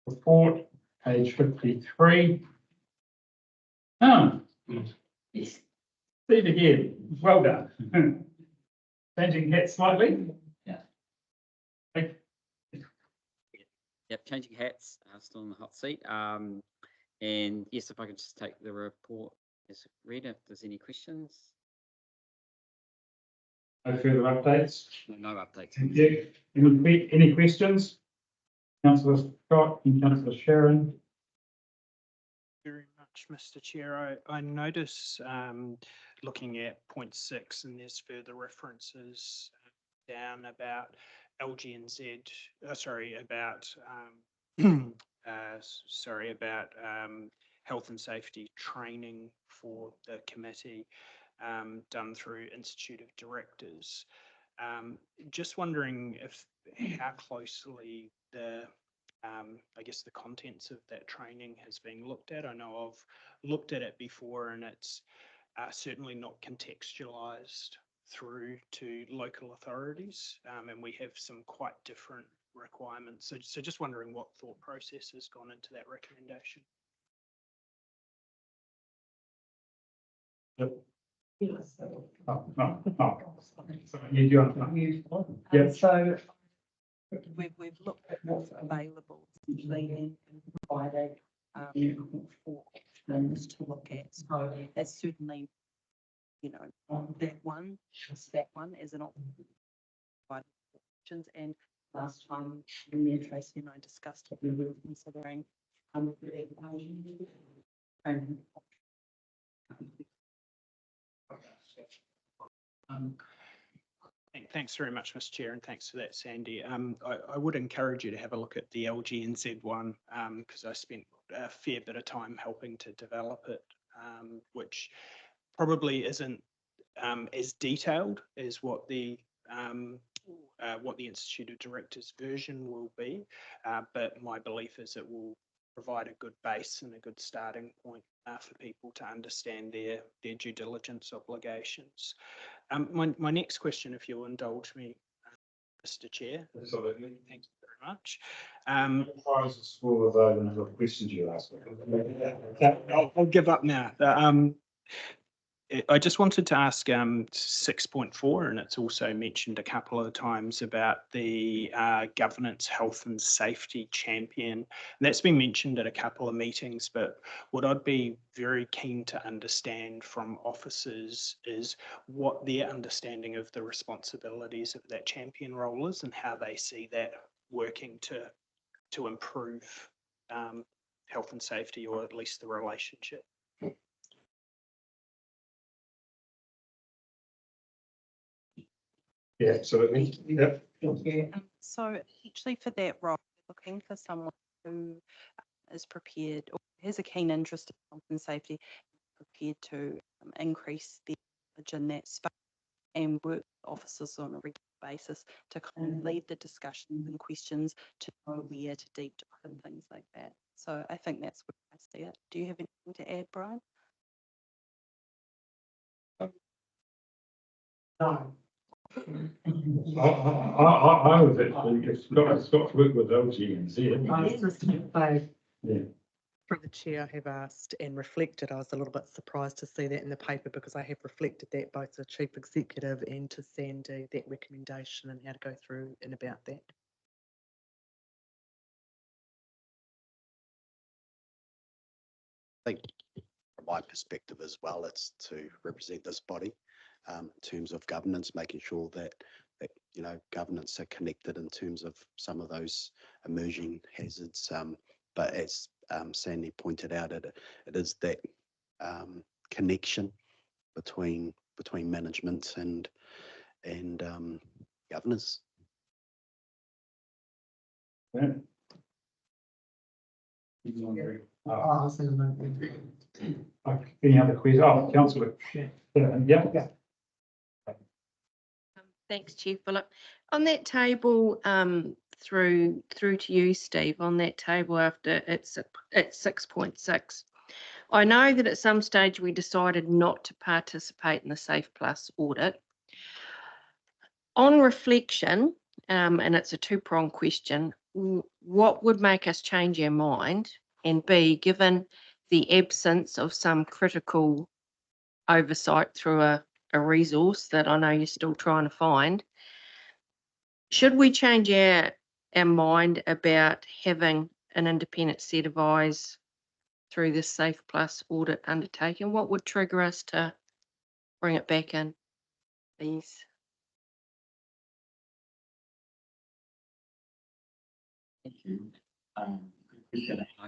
report, page 53. Yes. Steve again, well done. Changing hats slightly. Yeah. Yep, changing hats, still in the hot seat. And yes, if I could just take the report as read, if there's any questions. No further updates. No updates. Thank you. Any questions? Councillor Scott and Councillor Sharon. Very much, Mr. Chair. I notice looking at point 6, and there's further references down about LGNZ, about health and safety training for the committee done through Institute of Directors. Just wondering how closely the I guess the contents of that training has been looked at. I know I've looked at it before, and it's certainly not contextualized through to local authorities, and we have some quite different requirements. So just wondering what thought process has gone into that recommendation. Yep. You do. Yes. So we've looked at what's available essentially and provided for options to look at. So that's certainly, that one is an option. And last time, me and Tracy and I discussed it, we were considering Thanks very much, Mr. Chair, and thanks for that, Sandy. I would encourage you to have a look at the LGNZ one because I spent a fair bit of time helping to develop it, which probably isn't as detailed as what the Institute of Directors version will be, but my belief is it will provide a good base and a good starting point for people to understand their due diligence obligations. My next question, if you'll indulge me, Mr. Chair. Absolutely. Thank you very much. Requires a score of the number of questions you ask. I'll give up now. I just wanted to ask 6.4, and it's also mentioned a couple of times about the governance, health and safety champion. And that's been mentioned at a couple of meetings, but what I'd be very keen to understand from officers is what their understanding of the responsibilities of that champion role is and how they see that working to improve health and safety, or at least the relationship. Yeah, absolutely. Yep. So actually for that role, looking for someone who is prepared or has a keen interest in health and safety, prepared to increase their knowledge in that space and work with officers on a regular basis to kind of lead the discussions and questions, to know where to deep dive and things like that. So I think that's where I see it. Do you have anything to add, Brian? No. I was actually Scott's worked with LGNZ. Yeah. Through the chair, I have asked and reflected. I was a little bit surprised to see that in the paper because I have reflected that both to the chief executive and to Sandy, that recommendation and how to go through and about that. I think from my perspective as well, it's to represent this body in terms of governance, making sure that you know, governance are connected in terms of some of those emerging hazards. But as Sandy pointed out, it is that connection between management and governors. Yeah. Any other questions? Oh, Councillor. Yeah. Thanks, Chair Philip. On that table, through to you, Steve, on that table after it's at 6.6. I know that at some stage we decided not to participate in the Safe Plus audit. On reflection, and it's a two-pronged question, what would make us change our mind? And B, given the absence of some critical oversight through a resource that I know you're still trying to find, should we change our mind about having an independent set of eyes through this Safe Plus audit undertaken? What would trigger us to bring it back in, please? Thank you. I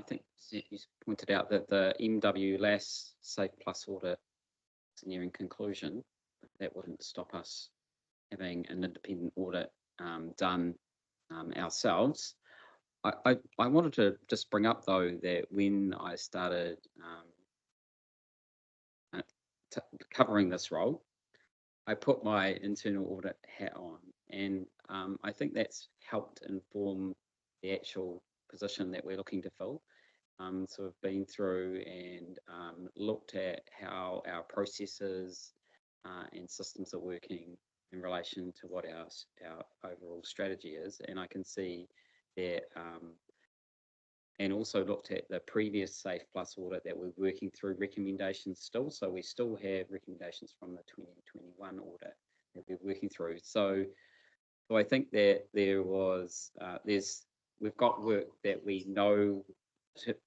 think you pointed out that the MWLAS Safe Plus audit is nearing conclusion. That wouldn't stop us having an independent audit done ourselves. I wanted to just bring up though that when I started covering this role, I put my internal audit hat on, and I think that's helped inform the actual position that we're looking to fill. So we've been through and looked at how our processes and systems are working in relation to what our overall strategy is, and I can see that, and also looked at the previous Safe Plus audit that we're working through recommendations still. So we still have recommendations from the 2021 audit that we're working through. So I think that there was we've got work that we know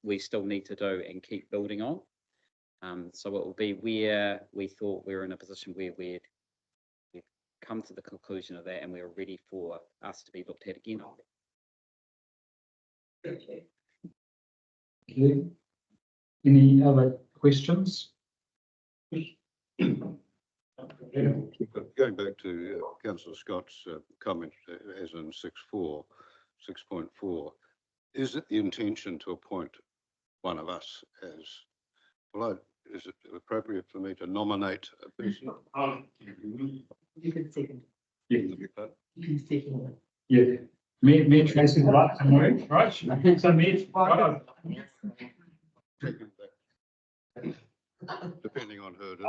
we still need to do and keep building on. So it will be where we thought we were in a position where we've come to the conclusion of that, and we're ready for us to be looked at again. Okay. Any other questions? Going back to Councillor Scott's comment, as in 6.4, is it the intention to appoint one of us as, well, is it appropriate for me to nominate a person? You can second. Yeah. You can second. Yeah. Mayor Tracy would like to move, right? So Mayor, depending on who it is.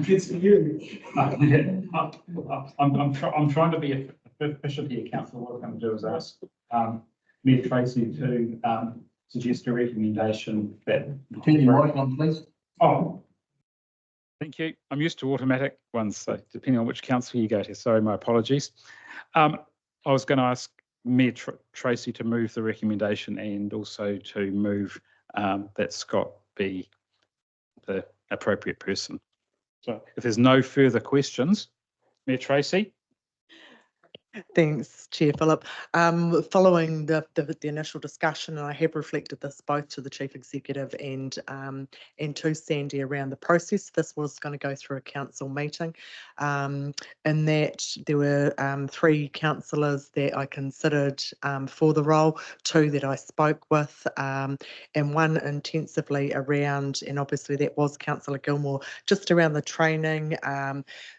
it's for you. I'm trying to be efficient here, Councillor. What I'm going to do is ask Mayor Tracy to suggest a recommendation that. Turn your mic on, please. Oh, thank you. I'm used to automatic ones, so depending on which council you go to. Sorry, my apologies. I was going to ask Mayor Tracy to move the recommendation and also to move that Scott be the appropriate person. So if there's no further questions, Mayor Tracy. Thanks, Chair Philip. Following the initial discussion, and I have reflected this both to the Chief Executive and to Sandy around the process, this was going to go through a council meeting, and that there were 3 councillors that I considered for the role, 2 that I spoke with, and 1 intensively around, and obviously that was Councillor Gilmore, just around the training,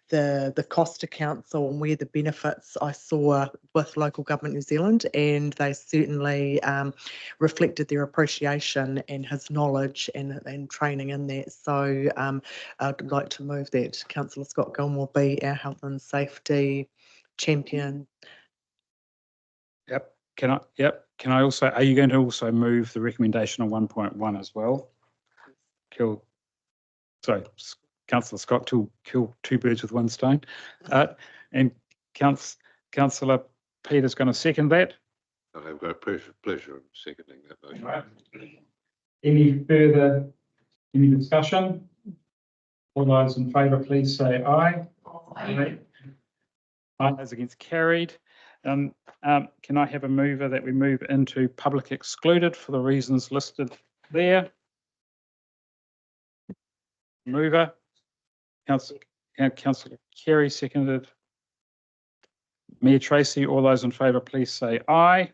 the cost to council and where the benefits I saw with Local Government New Zealand, and they certainly reflected their appreciation and his knowledge and training in that. So I'd like to move that Councillor Scott Gilmore be our health and safety champion. Yep. Can I also, are you going to also move the recommendation on 1.1 as well? Councillor Scott to kill 2 birds with 1 stone. And Councillor Peter's going to second that. I have great pleasure in seconding that motion. Right. Any discussion? All those in favour, please say aye. Aye. Those against carried. Can I have a mover that we move into public excluded for the reasons listed there? Mover. Councillor Carey seconded. Mayor Tracy, all those in favour, please say aye.